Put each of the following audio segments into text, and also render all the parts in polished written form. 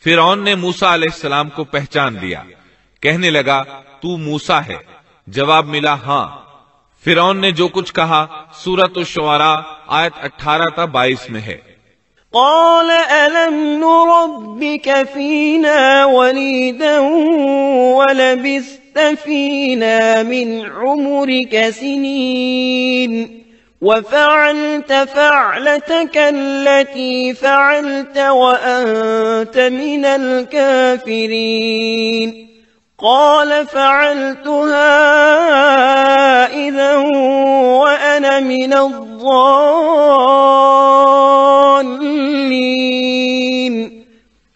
فرعون نے موسیٰ علیہ السلام کو پہچان لیا، کہنے لگا تو موسیٰ ہے؟ جواب ملا ہاں۔ فرعون نے جو کچھ کہا سورۃ الشعراء آیت 18 تا 22 میں ہے۔ قال ألم نربك فينا وليدا ولبثت فينا من عمرك سنين وفعلت فعلتك التي فعلت وأنت من الكافرين قال فعلتها إذا وأنا من الضالين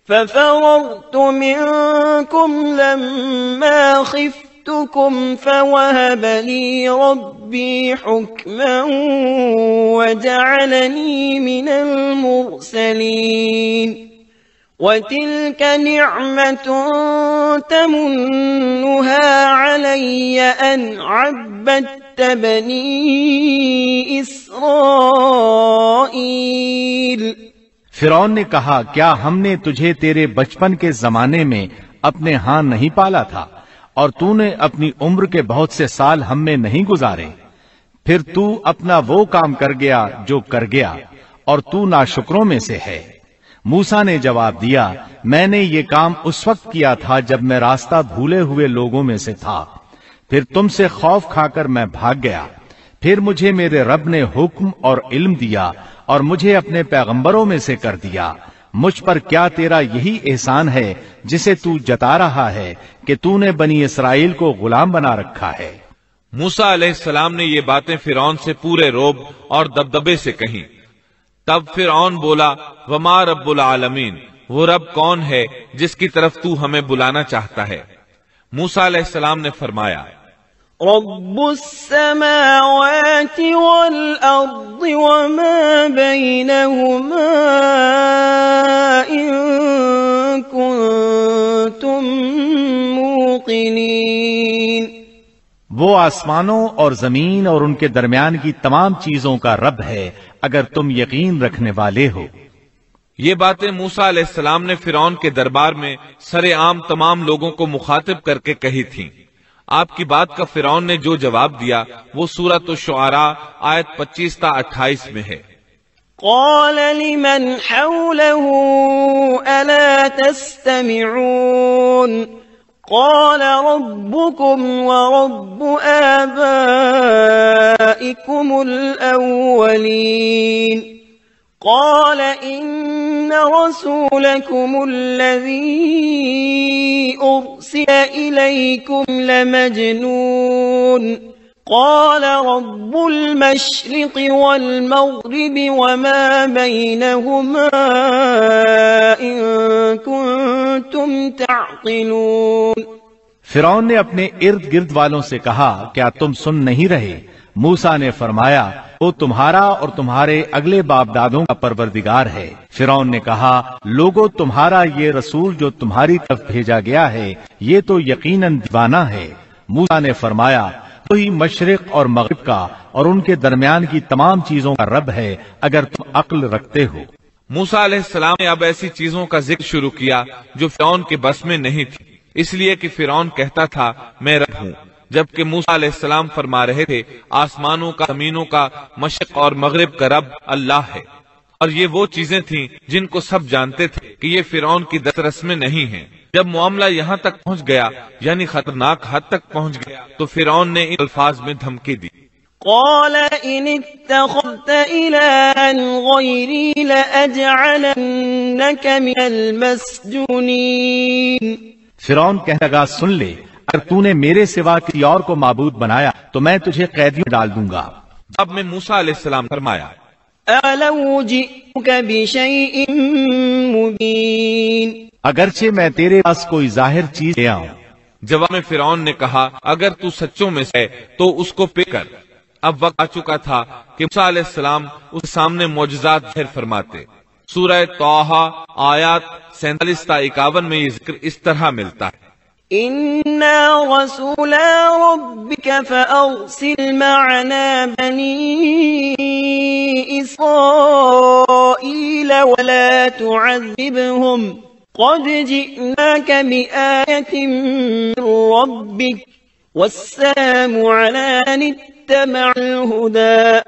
ففررت منكم لما خفتكم فوهب لي ربي حكما وجعلني من المرسلين وتلك نعمة تمنها علي أن عبدت بني إسرائيل۔ فرعون نے کہا کیا ہم نے تجھے تیرے بچپن کے زمانے میں اپنے ہاں نہیں پالا تھا اور تو نے اپنی عمر کے بہت سے سال ہم میں نہیں گزارے؟ پھر تو اپنا وہ کام کر گیا جو کر گیا اور تو ناشکروں میں سے ہے۔ موسیٰ نے جواب دیا میں نے یہ کام اس وقت کیا تھا جب میں راستہ بھولے ہوئے لوگوں میں سے تھا، پھر تم سے خوف کھا کر میں بھاگ گیا، پھر مجھے میرے رب نے حکم اور علم دیا اور مجھے اپنے پیغمبروں میں سے کر دیا۔ مجھ پر کیا تیرا یہی احسان ہے جسے تو جتا رہا ہے کہ تو نے بنی اسرائیل کو غلام بنا رکھا ہے؟ موسیٰ علیہ السلام نے یہ باتیں فرعون سے پورے روب اور دبدبے سے کہیں۔ تب فرعون بولا وما رب العالمین، وہ رب کون ہے جس کی طرف تو ہمیں بلانا چاہتا ہے؟ موسیٰ علیہ السلام نے فرمایا رب السماوات والأرض وما بينهما إن كنتم موقنين۔ وہ آسمانوں اور زمین اور ان کے درمیان کی تمام چیزوں کا رب ہے اگر تم یقین رکھنے والے ہو۔ یہ باتیں موسیٰ علیہ السلام نے فرعون کے دربار میں سر عام تمام لوگوں کو مخاطب کر کے کہی تھیں۔ آپ کی بات کا فرعون نے جو جواب دیا وہ سورۃ الشعراء آیت 25 تا 28 میں ہے۔ قال لمن حوله ألا تستمعون قال ربكم ورب آبائكم الأولين قال إن رسولكم الذي أرسل إليكم لمجنون قال رب المشرق والمغرب وما بينهما إن كنتم تعقلون۔ فرعون نے اپنے ارد گرد والوں سے کہا کیا تم سن نہیں رہے؟ موسیٰ نے فرمایا وہ تمہارا اور تمہارے اگلے باپ دادوں کا پروردگار ہے۔ فرعون نے کہا لوگوں تمہارا یہ رسول جو تمہاری طرف بھیجا گیا ہے یہ تو یقیناً دیوانہ ہے۔ موسیٰ نے فرمایا وہی مشرق اور مغرب کا اور ان کے درمیان کی تمام چیزوں کا رب ہے اگر تم عقل رکھتے ہو۔ موسیٰ علیہ السلام نے اب ایسی چیزوں کا ذکر شروع کیا جو فرعون کے بس میں نہیں تھی، اس لیے کہ فرعون کہتا تھا میں رب ہوں، جبکہ موسیٰ علیہ السلام فرما رہے تھے آسمانوں کا زمینوں کا مشرق اور مغرب کا رب اللہ ہے۔ اور یہ وہ چیزیں تھیں جن کو سب جانتے تھے کہ یہ فرعون کی دسترس میں نہیں ہیں۔ جب معاملہ یہاں تک پہنچ گیا یعنی خطرناک حد تک پہنچ گیا تو فرعون نے ان الفاظ میں دھمکی دی قال إن اتخذت إلها غيري لأجعلنك من المسجونين۔ فرعون کہنے لگا سن لے اگر تو نے میرے سوا کسی اور کو معبود بنایا تو میں تجھے قیدیوں میں ڈال دوں گا۔ اب میں موسیٰ علیہ السلام فرمایا أَلَوْ جِئْتُكَ بِشَيْءٍ مُبِينٍ، اگرچہ میں تیرے پاس کوئی ظاہر چیز لے آؤں۔ جواب میں فرعون نے کہا اگر تو سچوں میں سے تو اس کو پے کر۔ اب وقت آ چکا تھا کہ موسیٰ علیہ السلام اس سامنے معجزات ظاہر فرماتے۔ سورہ طٰہٰ آیات 47 تا 51 میں یہ ذکر اس طرح ملتا ہے إِنَّا رَسُولَا رَبِّكَ فَأَرْسِلْ مَعَنَا بَنِي إِسْرَائِيلَ وَلَا تُعَذِّبْهُمْ قد جئناك بآية من ربك والسلام على من اتبع الهدى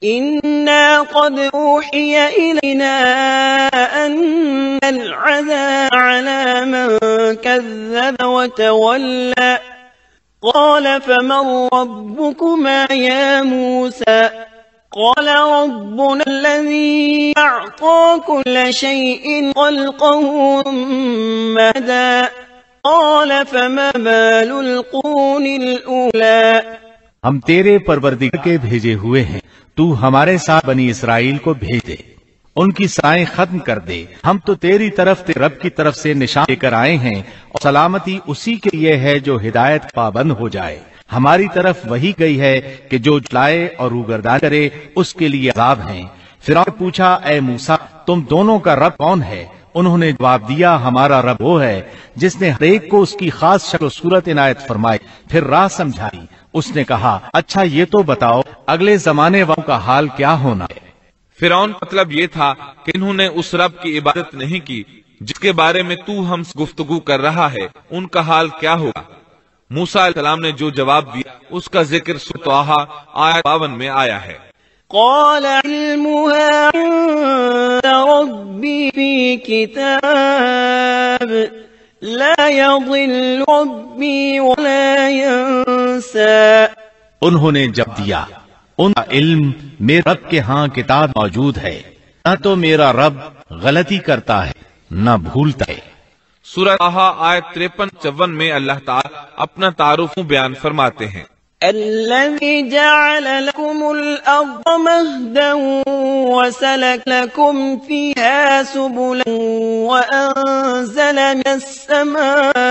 إنا قد أوحي إلينا أن العذاب على من كذب وتولى قال فمن ربكما يا موسى قال ربنا الذي أعطى كل شيء خلقه ثم هدى قال فما بال القرون الأولى ہم تیرے پروردگار کے بھیجے ہوئے ہیں، تو ہمارے ساتھ بنی اسرائیل کو بھیج دے، ان کی سائیں ختم کر دے۔ ہم تو تیری طرف رب کی طرف سے نشان لے کر آئے ہیں، اور سلامتی اسی کے لیے ہے جو ہدایت کا پابند ہو جائے۔ ہماری طرف وہی گئی ہے کہ جو جلائے اور روگردان کرے اس کے لیے عذاب ہیں۔ فرعون نے پوچھا اے موسیٰ تم دونوں کا رب کون ہے؟ انہوں نے جواب دیا ہمارا رب وہ ہے جس نے ہر ایک کو اس کی خاص شکل و صورت عنایت فرمائی، پھر راہ سمجھائی۔ اس نے کہا اچھا یہ تو بتاؤ اگلے زمانے والوں کا حال کیا ہونا ہے؟ فرعون مطلب یہ تھا کہ انہوں نے اس رب کی عبادت نہیں کی جس کے بارے میں تو ہم سے گفتگو کر رہا ہے، ان کا حال کیا ہوگا؟ موسیٰ علیہ السلام نے جو جواب دیا اس کا ذکر سورۃ طٰہٰ آیت 52 میں آیا ہے۔ قال علمها عند ربي في كتاب لا يضل ربي ولا ينسى انہوں نے جب دیا ان کا علم میرے رب کے ہاں کتاب موجود ہے، نہ تو میرا رب غلطی کرتا ہے نہ بھولتا ہے۔ سورہ طٰہٰ آیت 53-54 میں اللہ تعالی اپنا تعارف بیان فرماتے ہیں۔ الذي جعل لكم الأرض مهدا وسلك لكم فيها سبلا وأنزل من السماء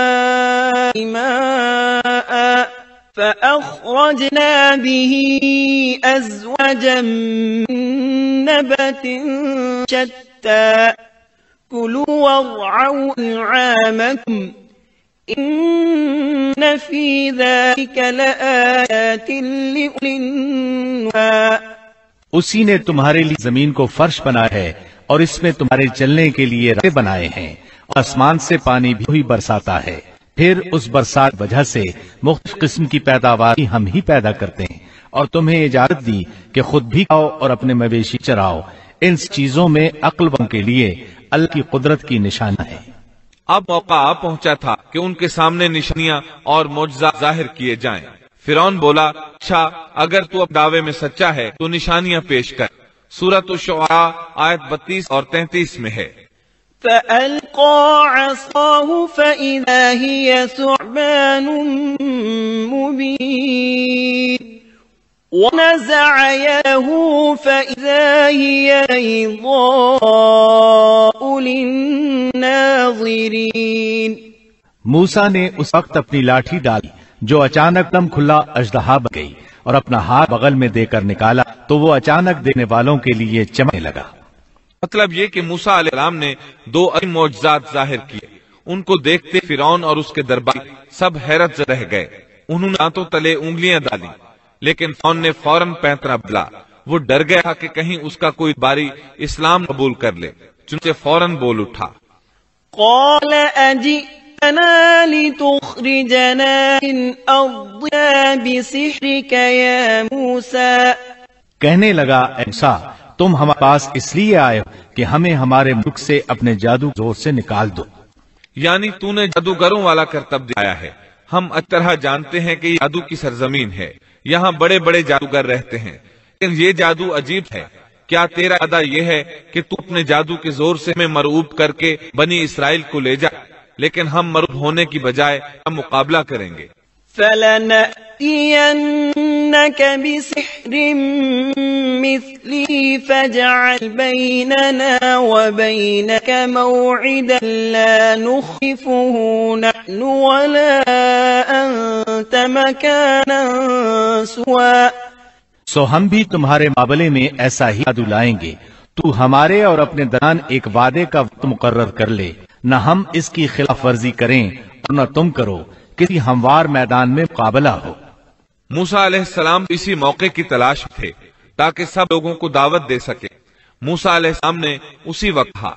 ماء فأخرجنا به أزواجا من نبات شتى كلوا وارعوا أنعامكم إن في ذلك لآيات لأولي النهى اسی نے تمہارے لیے زمین کو فرش بنایا ہے اور اس میں تمہارے چلنے کے لیے راستے بنائے ہیں، اور آسمان سے پانی بھی برساتا ہے، پھر اس برسات وجہ سے مختلف قسم کی پیداوار ہم ہی پیدا کرتے ہیں، اور تمہیں اجازت دی کہ خود بھی کھاؤ اور اپنے مویشی چراؤ۔ ان چیزوں میں عقل والوں کے لیے اللہ کی قدرت کی نشانی ہے۔ اب موقع آ پہنچا تھا کہ ان کے سامنے نشانیاں اور معجزات ظاہر کیے جائیں۔ فرعون بولا اچھا اگر تو اب دعوے میں سچا ہے تو نشانیاں پیش کر۔ سورۃ الشعراء آیت 32 اور 33 میں ہے۔ فألقى عصاه فإذا هي ثعبان مبين ونزع يده فإذا هي بيضاء للناظرين موسیٰ نے اس وقت اپنی لاٹھی ڈالی جو اچانک دم کھلا اژدہا بن گئی، اور اپنا ہاتھ بغل میں دے کر نکالا تو وہ اچانک دینے والوں کے لیے چمکنے لگا۔ مطلب یہ کہ موسیٰ علیہ السلام نے 2 عظیم معجزات ظاہر کیے۔ ان کو دیکھتے فرعون اور اس کے درباری سب حیرت زدہ رہ گئے۔ انہوں نے ہاتھوں تلے انگلیاں ڈالی، لیکن فرعون نے فوراً پینترا بدلا۔ وہ ڈر گیا تھا کہ کہیں اس کا کوئی باری اسلام قبول کر لے، چنانچہ فوراً بول اٹھا۔ قال أجئتنا لتخرجنا من أرضنا بسحرك يا موسى کہنے لگا اے موسیٰ تم ہمارے پاس اس لیے آئے ہو کہ ہمیں ہمارے ملک سے اپنے جادو زور سے نکال دو، یعنی تو نے جادوگروں والا کرتب دکھایا ہے۔ ہم اچھی طرح جانتے ہیں کہ یہ جادو کی سرزمین ہے، یہاں بڑے بڑے جادوگر رہتے ہیں، لیکن یہ جادو عجیب ہے۔ کیا تیرا ارادہ یہ ہے کہ تو اپنے جادو کے زور سے ہمیں مرعوب کر کے بنی اسرائیل کو لے جا؟ لیکن ہم مرعوب ہونے کی بجائے ہم مقابلہ کریں گے۔ فَلَنَأْتِيَنَّكَ بِسِحْرٍ مِثْلِهِ فَاجْعَلْ بَيْنَنَا وَبَيْنَكَ مَوْعِدًا لَا نُخْلِفُهُ نَحْنُ وَلَا أَنْتَ مَكَانًا سُوًى سو ہم بھی تمہارے مقابلے میں ایسا ہی جادو لائیں گے، تو ہمارے اور اپنے درمیان ایک وعدے کا وقت مقرر کر لے، نہ ہم اس کی خلاف ورزی کریں اور نہ تم کرو، کسی ہموار میدان میں مقابلہ ہو۔ موسیٰ علیہ السلام اسی موقع کی تلاش میں تھے تاکہ سب لوگوں کو دعوت دے سکے۔ موسیٰ علیہ السلام نے اسی وقت کہا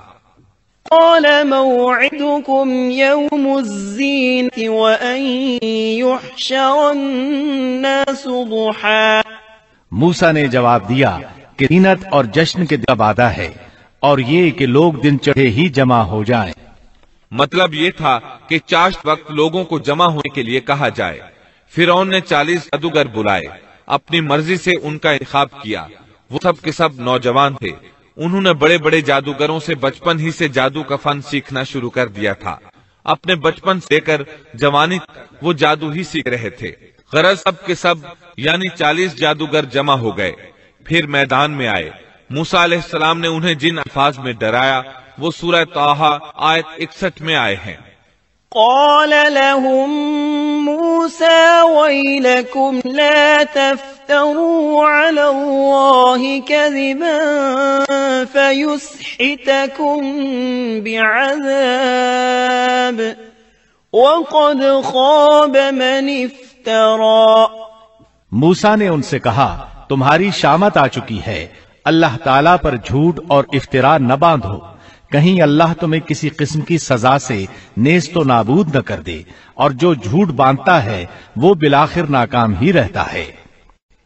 قال موعدكم يوم الزينة وأن يحشر الناس ضحى۔ موسیٰ نے جواب دیا کہ زینت اور جشن کے دن وعدہ ہے اور یہ کہ لوگ دن چڑھے ہی جمع ہو جائیں۔ مطلب یہ تھا کہ چاشت وقت لوگوں کو جمع ہونے کے لیے کہا جائے۔ فرعون نے 40 جادوگر بلائے، اپنی مرضی سے ان کا انتخاب کیا۔ وہ سب کے سب نوجوان تھے۔ انہوں نے بڑے بڑے جادوگروں سے بچپن ہی سے جادو کا فن سیکھنا شروع کر دیا تھا۔ اپنے بچپن سے لے کر جوانی تک وہ جادو ہی سیکھ رہے تھے۔ غرض سب کے سب یعنی 40 جادوگر جمع ہو گئے، پھر میدان میں آئے۔ موسیٰ علیہ السلام نے انہیں جن الفاظ میں ڈرایا وہ سورہ طٰہٰ آیت 61 میں آئے ہیں۔ قال لهم موسى ويلكم لا تفتروا على الله كذبا فيسحتكم بعذاب وقد خاب من افترى۔ موسیٰ نے ان سے کہا تمہاری شامت آ چکی ہے، اللہ تعالیٰ پر جھوٹ اور افترا نہ باندھو، کہیں اللہ تمہیں کسی قسم کی سزا سے نیست و نابود نہ کر دے، اور جو جھوٹ باندھتا ہے وہ بالآخر ناکام ہی رہتا ہے۔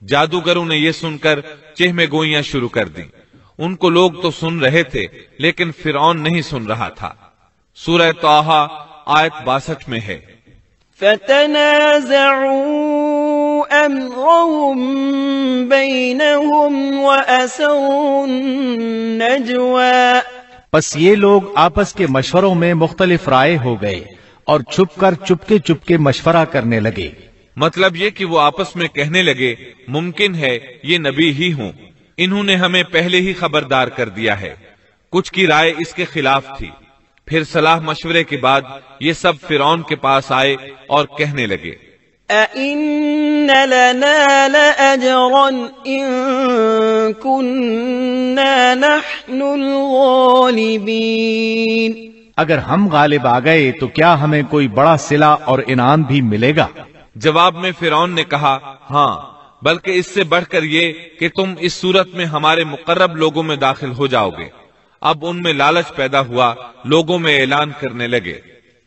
جادوگروں نے یہ سن کر چہمے گوئیاں شروع کر دیں۔ ان کو لوگ تو سن رہے تھے لیکن فرعون نہیں سن رہا تھا۔ سورہ طٰہٰ آیت 62 میں ہے۔ فتنازعوا امرهم بينهم واسروا النجوى۔ پس یہ لوگ آپس کے مشوروں میں مختلف رائے ہو گئے اور چھپ کر چپکے مشورہ کرنے لگے۔ مطلب یہ کہ وہ آپس میں کہنے لگے ممکن ہے یہ نبی ہی ہوں، انہوں نے ہمیں پہلے ہی خبردار کر دیا ہے۔ کچھ کی رائے اس کے خلاف تھی۔ پھر صلاح مشورے کے بعد یہ سب فرعون کے پاس آئے اور کہنے لگے أَإِنَّ لَنَا لَأَجْرًا إِن كُنَّا نَحْنُ الْغَالِبِينَ۔ اگر ہم غالب آ گئے تو کیا ہمیں کوئی بڑا صلہ اور انعام بھی ملے گا؟ جواب میں فرعون نے کہا ہاں، بلکہ اس سے بڑھ کر یہ کہ تم اس صورت میں ہمارے مقرب لوگوں میں داخل ہو جاؤ گے۔ اب ان میں لالچ پیدا ہوا، لوگوں میں اعلان کرنے لگے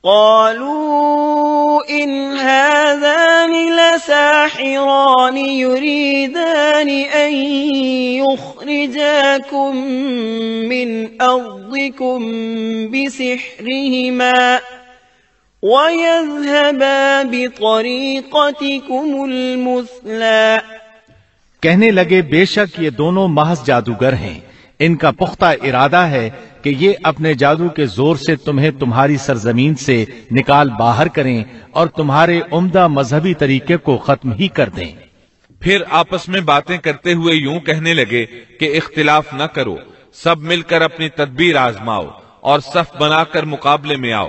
قالوا إن هذان لساحران يريدان أن يخرجاكم من أرضكم بسحرهما ويذهبا بطريقتكم المثلى۔ کہنے لگے بے شک یہ دونوں محض جادوگر ہیں، ان کا پختہ ارادہ ہے کہ یہ اپنے جادو کے زور سے تمہیں تمہاری سرزمین سے نکال باہر کریں اور تمہارے عمدہ مذہبی طریقے کو ختم ہی کر دیں۔ پھر آپس میں باتیں کرتے ہوئے یوں کہنے لگے کہ اختلاف نہ کرو، سب مل کر اپنی تدبیر آزماؤ اور صف بنا کر مقابلے میں آؤ۔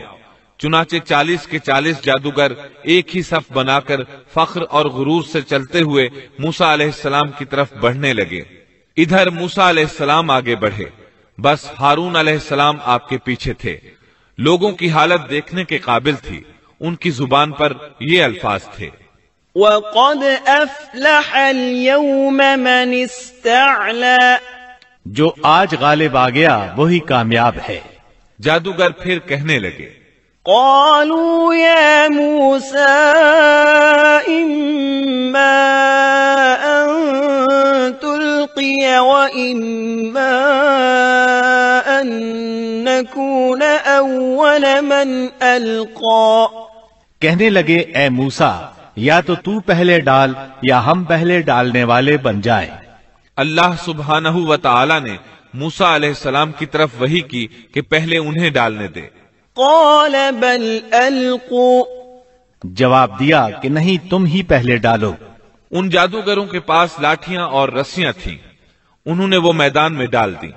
چنانچہ 40 کے 40 جادوگر ایک ہی صف بنا کر فخر اور غرور سے چلتے ہوئے موسیٰ علیہ السلام کی طرف بڑھنے لگے۔ ادھر موسیٰ علیہ السلام آگے بڑھے، بس ہارون علیہ السلام آپ کے پیچھے تھے۔ لوگوں کی حالت دیکھنے کے قابل تھی، ان کی زبان پر یہ الفاظ تھے وَقَدْ أَفْلَحَ الْيَوْمَ مَنِ اسْتَعْلَى۔ جو آج غالب آ گیا وہی کامیاب ہے۔ جادوگر پھر کہنے لگے قالوا يا موسى إما أن تلقي وإما أن نكون أول من ألقى۔ کہنے لگے اے موسیٰ یا تو پہلے ڈال یا ہم پہلے ڈالنے والے بن جائیں۔ اللہ سبحانہ و تعالی نے موسیٰ علیہ السلام کی طرف وحی کی کہ پہلے انہیں ڈالنے دے۔ قال بل القوا۔ جواب دیا کہ نہیں تم ہی پہلے ڈالو۔ ان جادوگروں کے پاس لاٹھیاں اور رسیاں تھیں، انہوں نے وہ میدان میں ڈال دی۔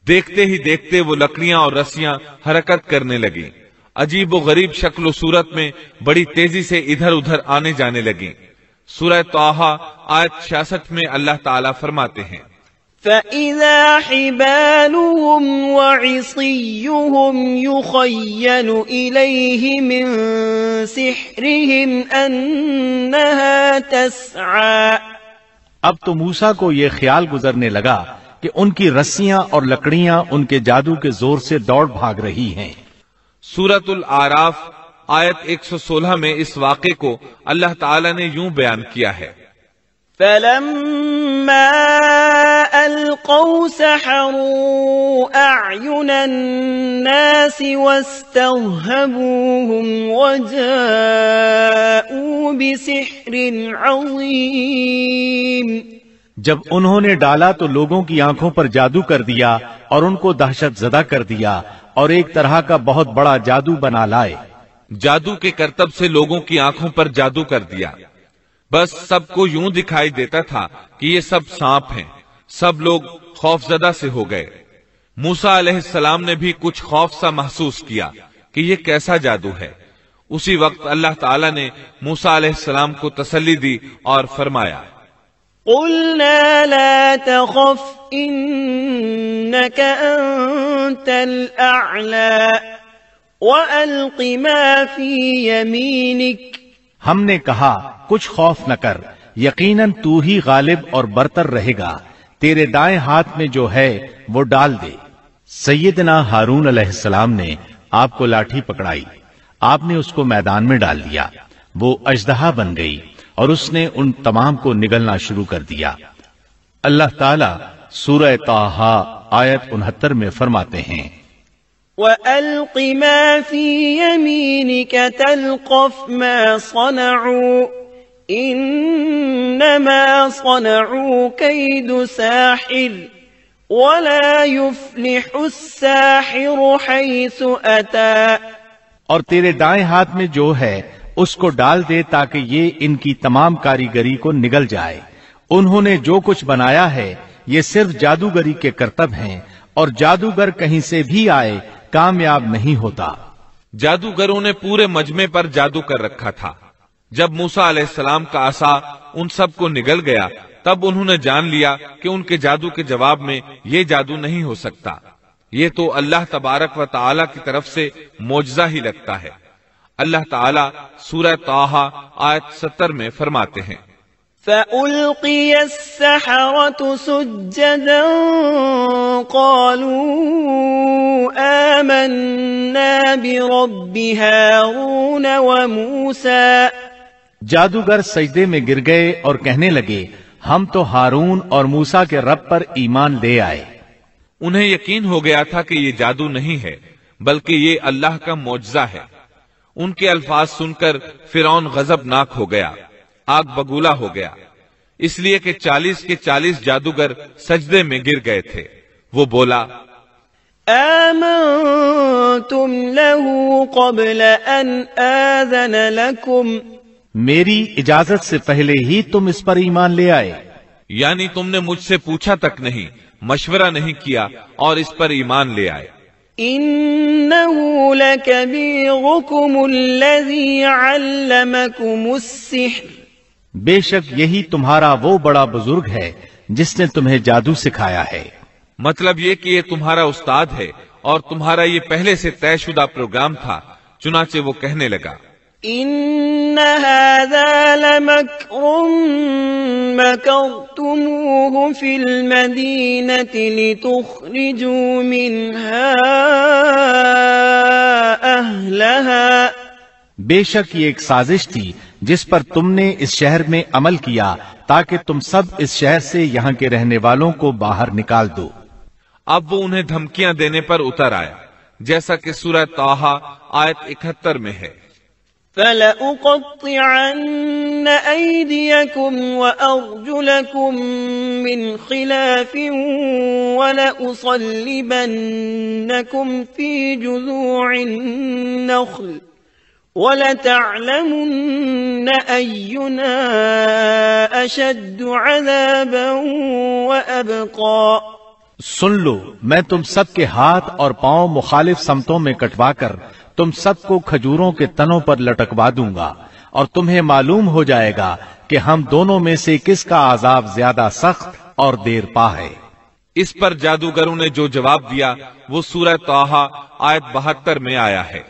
دیکھتے ہی دیکھتے وہ لکڑیاں اور رسیاں حرکت کرنے لگیں، عجیب و غریب شکل و صورت میں بڑی تیزی سے ادھر ادھر آنے جانے لگیں۔ سورہ طٰہٰ آیت 66 میں اللہ تعالیٰ فرماتے ہیں فَإِذَا حِبَالُهُمْ وَعِصِيُّهُمْ يُخَيَّلُ إِلَيْهِ مِنْ سِحْرِهِمْ أَنَّهَا تَسْعَى۔ اب تو موسیٰ کو یہ خیال گزرنے لگا کہ ان کی رسیاں اور لکڑیاں ان کے جادو کے زور سے دوڑ بھاگ رہی ہیں۔ سورۃ الاعراف آیت 116 میں اس واقعے کو اللہ تعالی نے یوں بیان کیا ہے، فَلَمَّا أَلْقَوْا سَحَرُوا أَعْيُنَ النَّاسِ وَاسْتَرْهَبُوهُمْ وَجَاءُوا بِسِحْرٍ عَظِيمٍ۔ جب انہوں نے ڈالا تو لوگوں کی آنکھوں پر جادو کر دیا اور ان کو دہشت زدہ کر دیا اور ایک طرح کا بہت بڑا جادو بنا لائے۔ جادو کے کرتب سے لوگوں کی آنکھوں پر جادو کر دیا، بس سب کو یوں دکھائی دیتا تھا کہ یہ سب سانپ ہیں۔ سب لوگ خوف زدہ سے ہو گئے۔ موسیٰ علیہ السلام نے بھی کچھ خوف سا محسوس کیا کہ یہ کیسا جادو ہے۔ اسی وقت اللہ تعالی نے موسیٰ علیہ السلام کو تسلی دی اور فرمایا، قُلْنَا لَا تَخَفْ إِنَّكَ أَنْتَ الْأَعْلَى وَأَلْقِ مَا فِي يَمِينِكَ۔ ہم نے کہا کچھ خوف نہ کر، یقیناً تو ہی غالب اور برتر رہے گا، تیرے دائیں ہاتھ میں جو ہے وہ ڈال دے۔ سیدنا ہارون علیہ السلام نے آپ کو لاٹھی پکڑائی، آپ نے اس کو میدان میں ڈال دیا، وہ اژدہا بن گئی اور اس نے ان تمام کو نگلنا شروع کر دیا۔ اللہ تعالیٰ سورہ طٰہٰ آیت 69 میں فرماتے ہیں، وَأَلْقِ مَا فِي يَمِينِكَ تَلْقَفْ مَا صَنَعُوا إِنَّمَا صَنَعُوا كَيْدُ سَاحِرٍ وَلَا يُفْلِحُ السَّاحِرُ حَيْثُ أَتَى۔ اور تیرے دائیں ہاتھ میں جو ہے اس کو ڈال دے تاکہ یہ ان کی تمام کاریگری کو نگل جائے۔ انہوں نے جو کچھ بنایا ہے یہ صرف جادوگری کے کرتب ہیں، اور جادوگر کہیں سے بھی آئے کامیاب نہیں ہوتا۔ جادوگروں نے پورے مجمع پر جادو کر رکھا تھا۔ جب موسیٰ علیہ السلام کا عصا ان سب کو نگل گیا تب انہوں نے جان لیا کہ ان کے جادو کے جواب میں یہ جادو نہیں ہو سکتا، یہ تو اللہ تبارک و تعالی کی طرف سے معجزہ ہی لگتا ہے۔ اللہ تعالی سورہ طٰہٰ آیت 70 میں فرماتے ہیں، فَأُلْقِيَ السَّحَرَةُ سُجَّدًا قَالُوا آمَنَّا بِرَبِّ هَارُونَ وَمُوسَى۔ جادوگر سجدے میں گر گئے اور کہنے لگے، ہم تو ہارون اور موسیٰ کے رب پر ایمان لے آئے۔ انہیں یقین ہو گیا تھا کہ یہ جادو نہیں ہے بلکہ یہ اللہ کا معجزہ ہے۔ ان کے الفاظ سن کر فرعون غضبناک ہو گیا، آگ بگولا ہو گیا، اس لیے کہ 40 کے 40 جادوگر سجدے میں گر گئے تھے۔ وہ بولا، آمنتم له قبل ان آذن لكم۔ میری اجازت سے پہلے ہی تم اس پر ایمان لے آئے، یعنی تم نے مجھ سے پوچھا تک نہیں، مشورہ نہیں کیا اور اس پر ایمان لے آئے۔ إِنَّهُ لَكَبِيرُكُمُ الَّذِي عَلَّمَكُمُ السِّحْرَ۔ بے شک یہی تمہارا وہ بڑا بزرگ ہے جس نے تمہیں جادو سکھایا ہے۔ مطلب یہ کہ یہ تمہارا استاد ہے اور تمہارا یہ پہلے سے طے شدہ پروگرام تھا۔ چنانچہ وہ کہنے لگا، إِنَّ هَذَا لَمَكْرٌ مَكَرْتُمُوهُ فِي الْمَدِينَةِ لِتُخْرِجُوا مِنْهَا أَهْلَهَا۔ بے شک یہ ایک سازش تھی جس پر تم نے اس شہر میں عمل کیا تاکہ تم سب اس شہر سے یہاں کے رہنے والوں کو باہر نکال دو۔ اب وہ انہیں دھمکیاں دینے پر اتر آیا، جیسا کہ سورہ طٰہٰ آیت 71 میں ہے، فَلَأُقَطِّعَنَّ أَيْدِيَكُمْ وَأَرْجُلَكُمْ مِنْ خِلَافٍ وَلَأُصَلِّبَنَّكُمْ فِي جُذُوعِ النَّخْلِ وَلَتَعْلَمُنَّ أَيُّنَا أَشَدُّ عَذَابًا وَأَبْقَى۔ سن لو، میں تم سب کے ہاتھ اور پاؤں مخالف سمتوں میں کٹوا کر تم سب کو کھجوروں کے تنوں پر لٹکوا دوں گا، اور تمہیں معلوم ہو جائے گا کہ ہم دونوں میں سے کس کا عذاب زیادہ سخت اور دیر پا ہے۔ اس پر جادوگروں نے جو جواب دیا وہ سورہ طٰہٰ آیت 72 میں آیا ہے،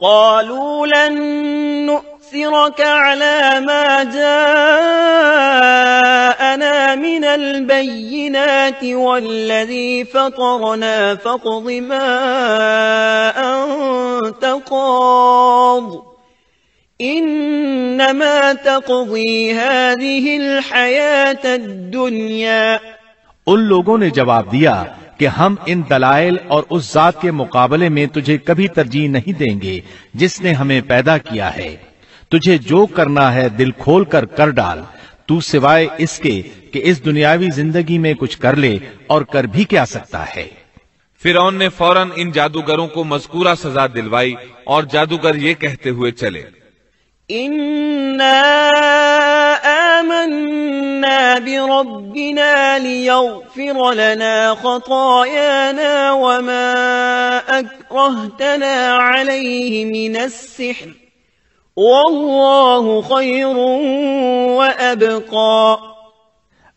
قالوا لن نؤثرك على ما جاءنا من البينات والذي فطرنا فاقض ما أنت قاض إنما تقضي هذه الحياة الدنيا۔ ان لوگوں نے جواب دیا کہ ہم ان دلائل اور اس ذات کے مقابلے میں تجھے کبھی ترجیح نہیں دیں گے جس نے ہمیں پیدا کیا ہے۔ تجھے جو کرنا ہے دل کھول کر کر ڈال، تو سوائے اس کے کہ اس دنیاوی زندگی میں کچھ کر لے اور کر بھی کیا سکتا ہے۔ فرعون نے فوراً ان جادوگروں کو مذکورہ سزا دلوائی اور جادوگر یہ کہتے ہوئے چلے، إنا آمنا بربنا ليغفر لنا خطايانا وما أكرهتنا عليه من السحر والله خير وأبقى۔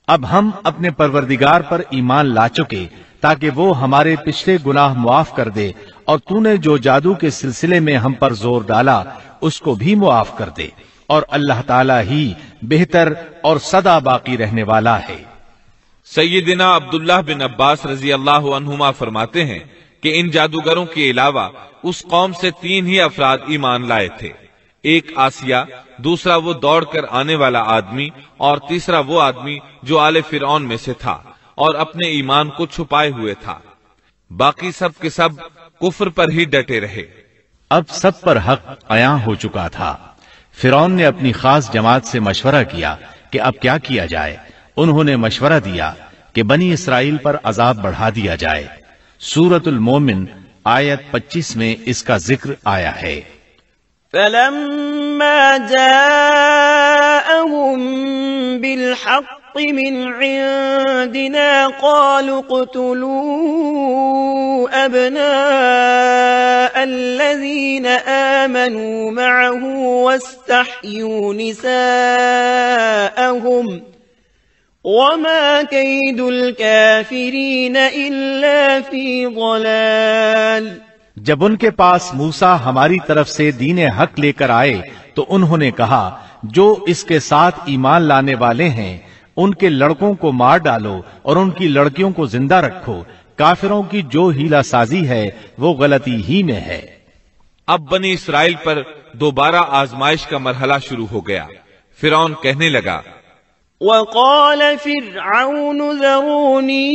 اب ہم اپنے پروردگار پر ایمان لا چکے تاکہ وہ ہمارے پچھلے گناہ معاف کر دے، اور تو نے جو جادو کے سلسلے میں ہم پر زور ڈالا اس کو بھی معاف کر دے، اور اللہ تعالیٰ ہی بہتر اور سدا باقی رہنے والا ہے۔ سیدنا عبداللہ بن عباس رضی اللہ عنہما فرماتے ہیں کہ ان جادوگروں کے علاوہ اس قوم سے 3 ہی افراد ایمان لائے تھے، ایک آسیہ، دوسرا وہ دوڑ کر آنے والا آدمی، اور تیسرا وہ آدمی جو آل فرعون میں سے تھا اور اپنے ایمان کو چھپائے ہوئے تھا۔ باقی سب کے سب کفر پر ہی ڈٹے رہے۔ اب سب پر حق عیاں ہو چکا تھا۔ فرعون نے اپنی خاص جماعت سے مشورہ کیا کہ اب کیا کیا جائے۔ انہوں نے مشورہ دیا کہ بنی اسرائیل پر عذاب بڑھا دیا جائے۔ سورۃ المومن آیت 25 میں اس کا ذکر آیا ہے۔ فلما جاءهم بالحق من عندنا قالوا اقتلوا أبناء الذين آمنوا معه واستحيوا نساءهم وما كيد الكافرين إلا في ضلال۔ جب ان کے پاس موسیٰ ہماری طرف سے دین حق لے کر آئے تو انہوں نے کہا، جو اس کے ساتھ ایمان لانے والے ہیں ان کے لڑکوں کو مار ڈالو اور ان کی لڑکیوں کو زندہ رکھو، کافروں کی جو ہیلا سازی ہے وہ غلطی ہی میں ہے۔ اب بنی اسرائیل پر دوبارہ آزمائش کا مرحلہ شروع ہو گیا۔ فرعون کہنے لگا، وقال فرعون ذروني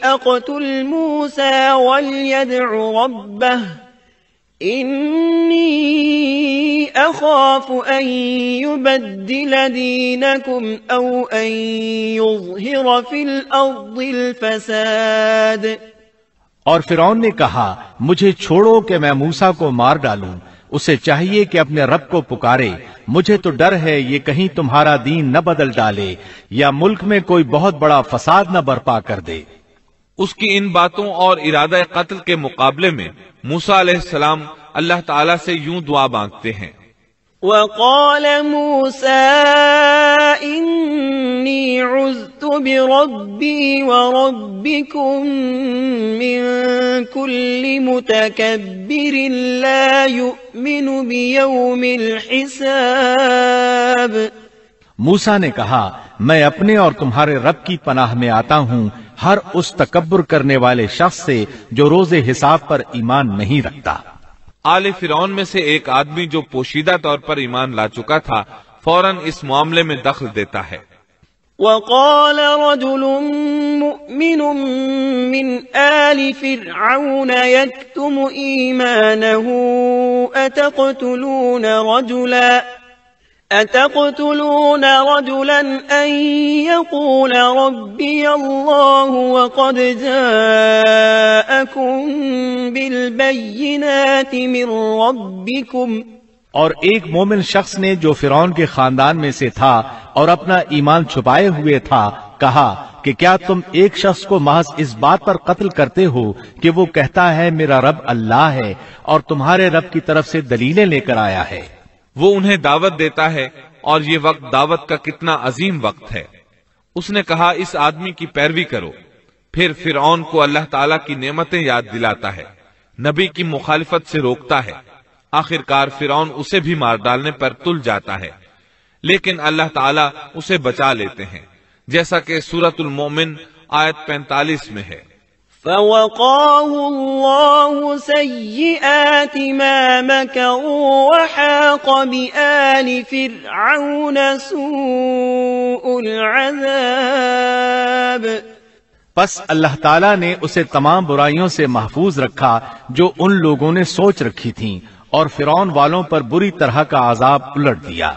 أقتل موسى وليدع ربه إني أخاف أن يبدل دينكم أو أن يظهر في الأرض الفساد۔ اور فرعون نے کہا، مجھے چھوڑو کہ میں موسیٰ کو مار ڈالوں، اسے چاہیے کہ اپنے رب کو پکارے، مجھے تو ڈر ہے یہ کہیں تمہارا دین نہ بدل ڈالے یا ملک میں کوئی بہت بڑا فساد نہ برپا کر دے۔ اس کی ان باتوں اور ارادہ قتل کے مقابلے میں موسیٰ علیہ السلام اللہ تعالیٰ سے یوں دعا مانگتے ہیں، وقال موسى إني عذت بربي وربكم من كل متكبر لا يؤمن بيوم الحساب۔ موسیٰ نے کہا، میں اپنے اور تمہارے رب کی پناہ میں آتا ہوں ہر اس تکبر کرنے والے شخص سے جو روز حساب پر ایمان نہیں رکھتا۔ آل فرعون میں سے ایک آدمی جو پوشیدہ طور پر ایمان لا چکا تھا فوراً اس معاملے میں دخل دیتا ہے۔ وقال رجل مؤمن من آل فرعون يكتم إيمانه أتقتلون رجلا أن يقول ربي الله وقد جاءكم بالبينات من ربكم۔ اور ایک مومن شخص نے جو فرعون کے خاندان میں سے تھا اور اپنا ایمان چھپائے ہوئے تھا کہا کہ کیا تم ایک شخص کو محض اس بات پر قتل کرتے ہو کہ وہ کہتا ہے میرا رب اللہ ہے اور تمہارے رب کی طرف سے دلیلیں لے کر آیا ہے۔ وہ انہیں دعوت دیتا ہے اور یہ وقت دعوت کا کتنا عظیم وقت ہے۔ اس نے کہا اس آدمی کی پیروی کرو، پھر فرعون کو اللہ تعالیٰ کی نعمتیں یاد دلاتا ہے، نبی کی مخالفت سے روکتا ہے، آخر کار فرعون اسے بھی مار ڈالنے پر تل جاتا ہے، لیکن اللہ تعالیٰ اسے بچا لیتے ہیں، جیسا کہ سورۃ المومن آیت 45 میں ہے۔ فوقاه الله سيئات ما مكروا وحاق بآل فرعون سوء العذاب۔ پس اللہ تعالیٰ نے اسے تمام برائیوں سے محفوظ رکھا جو ان لوگوں نے سوچ رکھی تھیں، اور فرعون والوں پر بری طرح کا عذاب الٹ دیا۔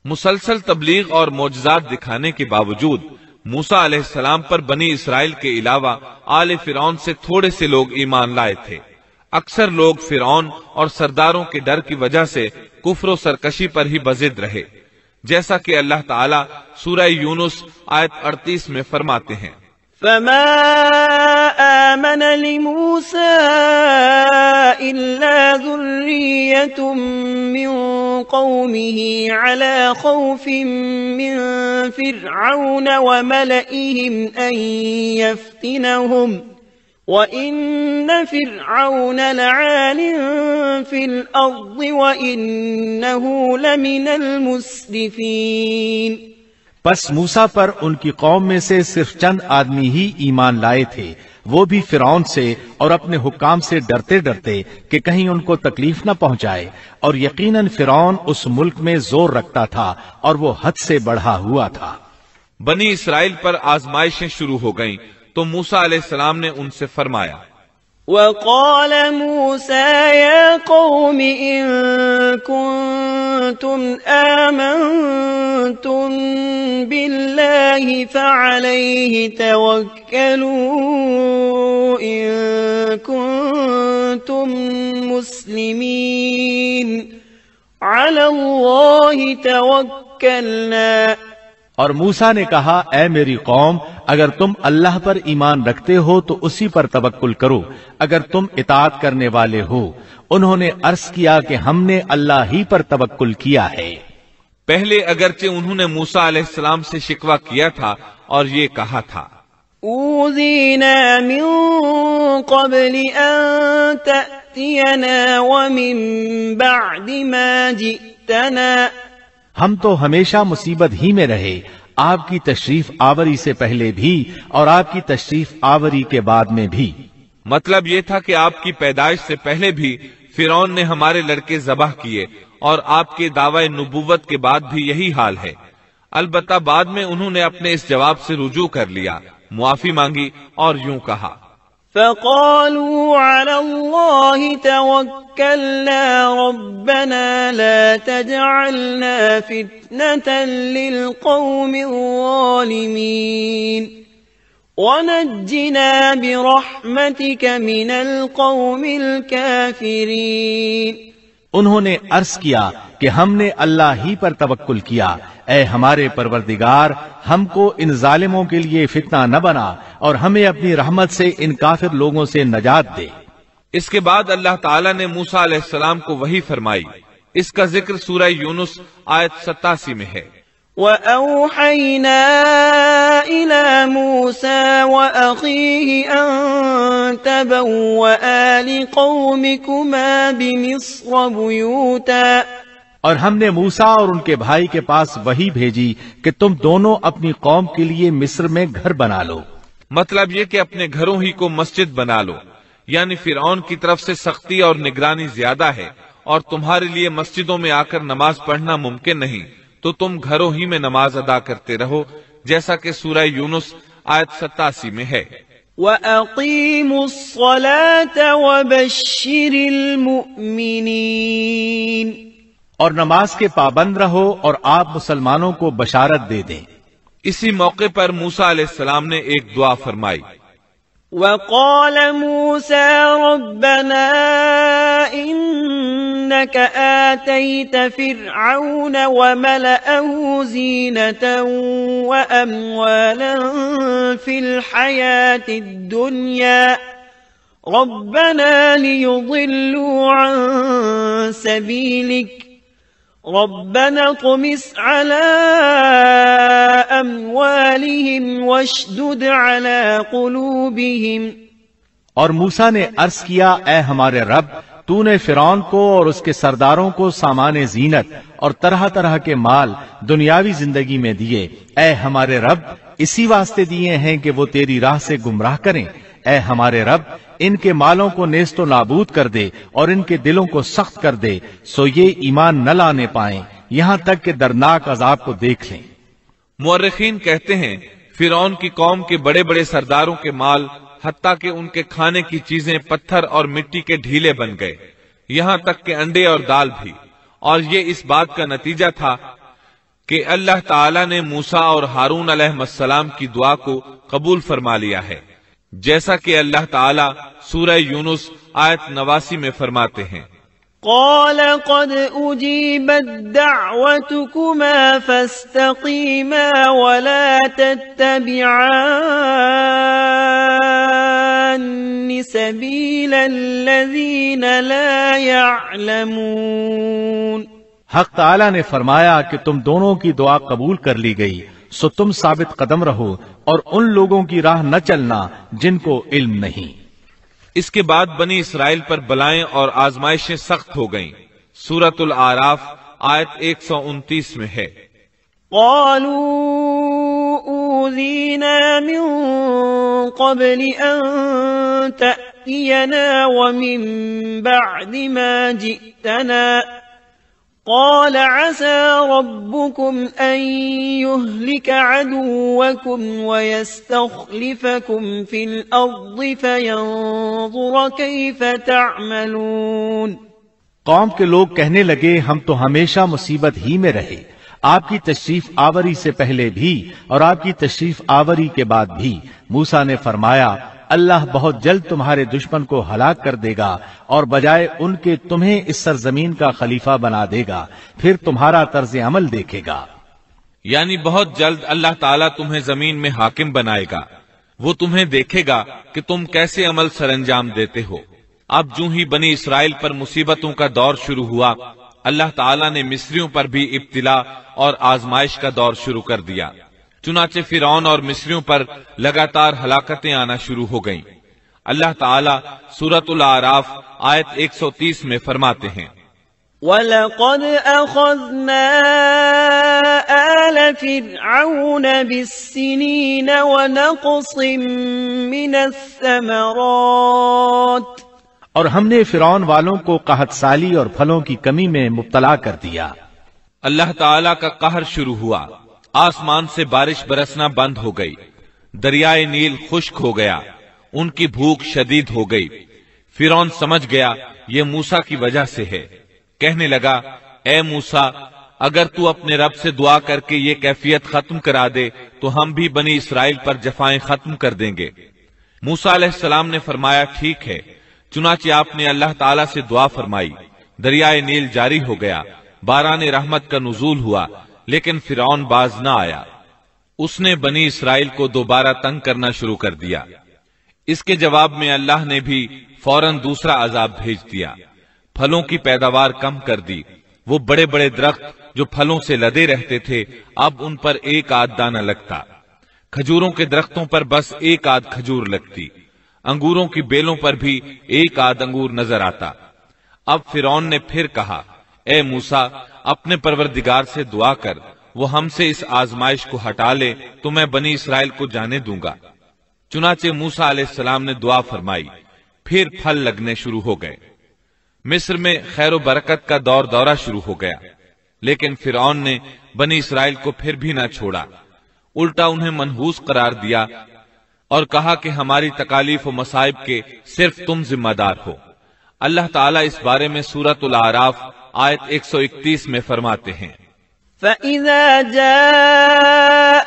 مسلسل تبلیغ اور معجزات دکھانے کے باوجود موسیٰ علیہ السلام پر بنی اسرائیل کے علاوہ آل فرعون سے تھوڑے سے لوگ ایمان لائے تھے۔ اکثر لوگ فرعون اور سرداروں کے ڈر کی وجہ سے کفر و سرکشی پر ہی بضد رہے، جیسا کہ اللہ تعالیٰ سورہ یونس آیت 38 میں فرماتے ہیں، فما آمن لموسى إلا ذرية من قومه على خوف من فرعون وملئهم أن يفتنهم وَإِنَّ فِرْعَوْنَ لَعَالٍ فِي الْأَرْضِ وَإِنَّهُ لَمِنَ الْمُسْرِفِينَ۔ پس موسیٰ پر ان کی قوم میں سے صرف چند آدمی ہی ایمان لائے تھے، وہ بھی فرعون سے اور اپنے حکام سے ڈرتے ڈرتے کہ کہیں ان کو تکلیف نہ پہنچائے، اور یقیناً فرعون اس ملک میں زور رکھتا تھا اور وہ حد سے بڑھا ہوا تھا۔ بنی اسرائیل پر آزمائشیں شروع ہو گئیں تو موسیٰ علیہ السلام نے ان سے فرمایا، وَقَالَ مُوسَى يَا قَوْمِ إِن كُنتُمْ آمَنتُم بِاللَّهِ فَعَلَيْهِ تَوَكَّلُوا إِن كُنتُم مُّسْلِمِينَ عَلَى اللَّهِ تَوَكَّلْنَا۔ اور موسیٰ نے کہا، اے میری قوم، اگر تم اللہ پر ایمان رکھتے ہو تو اسی پر توکل کرو، اگر تم اطاعت کرنے والے ہو۔ انہوں نے عرض کیا کہ ہم نے اللہ ہی پر توکل کیا ہے۔ پہلے اگرچہ انہوں نے موسیٰ علیہ السلام سے شکوہ کیا تھا اور یہ کہا تھا، اوذینا من قبل ان تأتینا ومن بعد ما جئتنا۔ ہم تو ہمیشہ مصیبت ہی میں رہے، آپ کی تشریف آوری سے پہلے بھی اور آپ کی تشریف آوری کے بعد میں بھی۔ مطلب یہ تھا کہ آپ کی پیدائش سے پہلے بھی فرعون نے ہمارے لڑکے ذبح کیے، اور آپ کے دعوی نبوت کے بعد بھی یہی حال ہے۔ البتہ بعد میں انہوں نے اپنے اس جواب سے رجوع کر لیا، معافی مانگی اور یوں کہا، فَقَالُوا عَلَى اللَّهِ تَوَكَّلْنَا رَبَّنَا لَا تَجْعَلْنَا فِتْنَةً لِلْقَوْمِ الظَّالِمِينَ وَنَجِّنَا بِرَحْمَتِكَ مِنَ الْقَوْمِ الْكَافِرِينَ۔ انہوں نے عرض کیا کہ ہم نے اللہ ہی پر توکل کیا، اے ہمارے پروردگار، ہم کو ان ظالموں کے لیے فتنہ نہ بنا اور ہمیں اپنی رحمت سے ان کافر لوگوں سے نجات دے۔ اس کے بعد اللہ تعالیٰ نے موسیٰ علیہ السلام کو وحی فرمائی۔ اس کا ذکر سورہ یونس آیت 87 میں ہے، وَأَوْحَيْنَا إِلَى مُوسَى وَأَخِيهِ أَن تَبَوَّآ لِقَوْمِكُمَا بِمِصْرَ بُيُوتًا۔ اور ہم نے موسیٰ اور ان کے بھائی کے پاس وحی بھیجی کہ تم دونوں اپنی قوم کے لیے مصر میں گھر بنا لو۔ مطلب یہ کہ اپنے گھروں ہی کو مسجد بنا لو، یعنی فرعون کی طرف سے سختی اور نگرانی زیادہ ہے، اور تمہارے لیے مسجدوں میں آ کر نماز پڑھنا ممکن نہیں، تو تم گھروں ہی میں نماز ادا کرتے رہو، جیسا کہ سورہ یونس آیت 87 میں ہے، وَأَقِيمُوا الصَّلَاةَ وَبَشِّرِ الْمُؤْمِنِينَ۔ اور نماز کے پابند رہو اور آپ مسلمانوں کو بشارت دے دیں۔ اسی موقع پر موسیٰ علیہ السلام نے ایک دعا فرمائی، وَقَالَ مُوسَى رَبَّنَا إِنَّكَ آتَيْتَ فِرْعَوْنَ وَمَلَأَهُ زِينَةً وَأَمْوَالًا فِي الْحَيَاةِ الدُّنْيَا رَبَّنَا لِيُضِلُّوا عَن سَبِيلِكَ رَبَّنَا اطْمِسْ عَلَىٰ أَمْوَالِهِمْ وَاشْدُدْ عَلَىٰ قُلُوبِهِمْ۔ اور موسیٰ نے عرض کیا، اے ہمارے رب، تو نے فرعون کو اور اس کے سرداروں کو سامان زینت اور طرح طرح کے مال دنیاوی زندگی میں دیے، اے ہمارے رب اسی واسطے دیے ہیں کہ وہ تیری راہ سے گمراہ کریں۔ اے ہمارے رب ان کے مالوں کو نیست و نابود کر دے اور ان کے دلوں کو سخت کر دے، سو یہ ایمان نہ لانے پائیں یہاں تک کہ دردناک عذاب کو دیکھ لیں۔ مورخین کہتے ہیں فرعون کی قوم کے بڑے بڑے سرداروں کے مال، حتیٰ کہ ان کے کھانے کی چیزیں پتھر اور مٹی کے ڈھیلے بن گئے، یہاں تک کہ انڈے اور دال بھی، اور یہ اس بات کا نتیجہ تھا کہ اللہ تعالی نے موسیٰ اور ہارون علیہ السلام کی دعا کو قبول فرما لیا ہے، جیسا کہ اللہ تعالی سورہ یونس آیت 89 میں فرماتے ہیں، قال قد أجيبت دعوتكما فاستقيما ولا تتبعان سبيل الذين لا يعلمون۔ حق تعالی نے فرمایا کہ تم دونوں کی دعا قبول کر لی گئی، سو تم ثابت قدم رہو اور ان لوگوں کی راہ نہ چلنا جن کو علم نہیں۔ اس کے بعد بنی اسرائیل پر بلائیں اور آزمائشیں سخت ہو گئیں۔ سورۃ الاعراف آیت 129 میں ہے، قالوا أوذينا من قبل أن تأتينا ومن بعد ما جئتنا قال عسى ربكم أن يهلك عدوكم ويستخلفكم في الأرض فينظر كيف تعملون۔ قوم کے لوگ کہنے لگے ہم تو ہمیشہ مصیبت ہی میں رہے، آپ کی تشریف آوری سے پہلے بھی اور آپ کی تشریف آوری کے بعد بھی۔ موسیٰ نے فرمایا اللہ بہت جلد تمہارے دشمن کو ہلاک کر دے گا اور بجائے ان کے تمہیں اس سرزمین کا خلیفہ بنا دے گا، پھر تمہارا طرز عمل دیکھے گا۔ یعنی بہت جلد اللہ تعالیٰ تمہیں زمین میں حاکم بنائے گا، وہ تمہیں دیکھے گا کہ تم کیسے عمل سر انجام دیتے ہو۔ اب جو ہی بنی اسرائیل پر مصیبتوں کا دور شروع ہوا، اللہ تعالیٰ نے مصریوں پر بھی ابتلا اور آزمائش کا دور شروع کر دیا، چنانچہ فرعون اور مصریوں پر لگاتار ہلاکتیں آنا شروع ہو گئیں۔ اللہ تعالیٰ سورۃ الاعراف آیت 130 میں فرماتے ہیں، وَلَقَدْ أَخَذْنَا آلَ فِرْعَوْنَ بِالسِّنِينَ وَنَقْصٍ مِّنَ الثَّمَرَاتِ، اور ہم نے فرعون والوں کو قحط سالی اور پھلوں کی کمی میں مبتلا کر دیا۔ اللہ تعالیٰ کا قہر شروع ہوا، آسمان سے بارش برسنا بند ہو گئی، دریائے نیل خشک ہو گیا، ان کی بھوک شدید ہو گئی۔ فرعون سمجھ گیا یہ موسیٰ کی وجہ سے ہے، کہنے لگا اے موسیٰ اگر تو اپنے رب سے دعا کر کے یہ کیفیت ختم کرا دے تو ہم بھی بنی اسرائیل پر جفائیں ختم کر دیں گے۔ موسیٰ علیہ السلام نے فرمایا ٹھیک ہے، چنانچہ آپ نے اللہ تعالیٰ سے دعا فرمائی، دریائے نیل جاری ہو گیا، باران رحمت کا نزول ہوا، لیکن فرعون باز نہ آیا۔ اس نے بنی اسرائیل کو دوبارہ تنگ کرنا شروع کر دیا۔ اس کے جواب میں اللہ نے بھی فوراً دوسرا عذاب بھیج دیا، پھلوں کی پیداوار کم کر دی۔ وہ بڑے بڑے درخت جو پھلوں سے لدے رہتے تھے اب ان پر ایک آدھ دانہ لگتا، کھجوروں کے درختوں پر بس ایک آدھ کھجور لگتی، انگوروں کی بیلوں پر بھی ایک آدھ انگور نظر آتا۔ اب فرعون نے پھر کہا اے موسیٰ اپنے پروردگار سے دعا کر، وہ ہم سے اس آزمائش کو ہٹا لے تو میں بنی اسرائیل کو جانے دوں گا۔ چنانچہ موسیٰ علیہ السلام نے دعا فرمائی، پھر پھل لگنے شروع ہو گئے۔ مصر میں خیر و برکت کا دورہ شروع ہو گیا، لیکن فرعون نے بنی اسرائیل کو پھر بھی نہ چھوڑا، الٹا انہیں منحوس قرار دیا اور کہا کہ ہماری تکالیف و مصائب کے صرف تم ذمہ دار ہو۔ اللہ تعالیٰ اس بارے میں سورۃ الاعراف آیت 131 میں فرماتے ہیں، فَإِذَا جَاءَتْهُمُ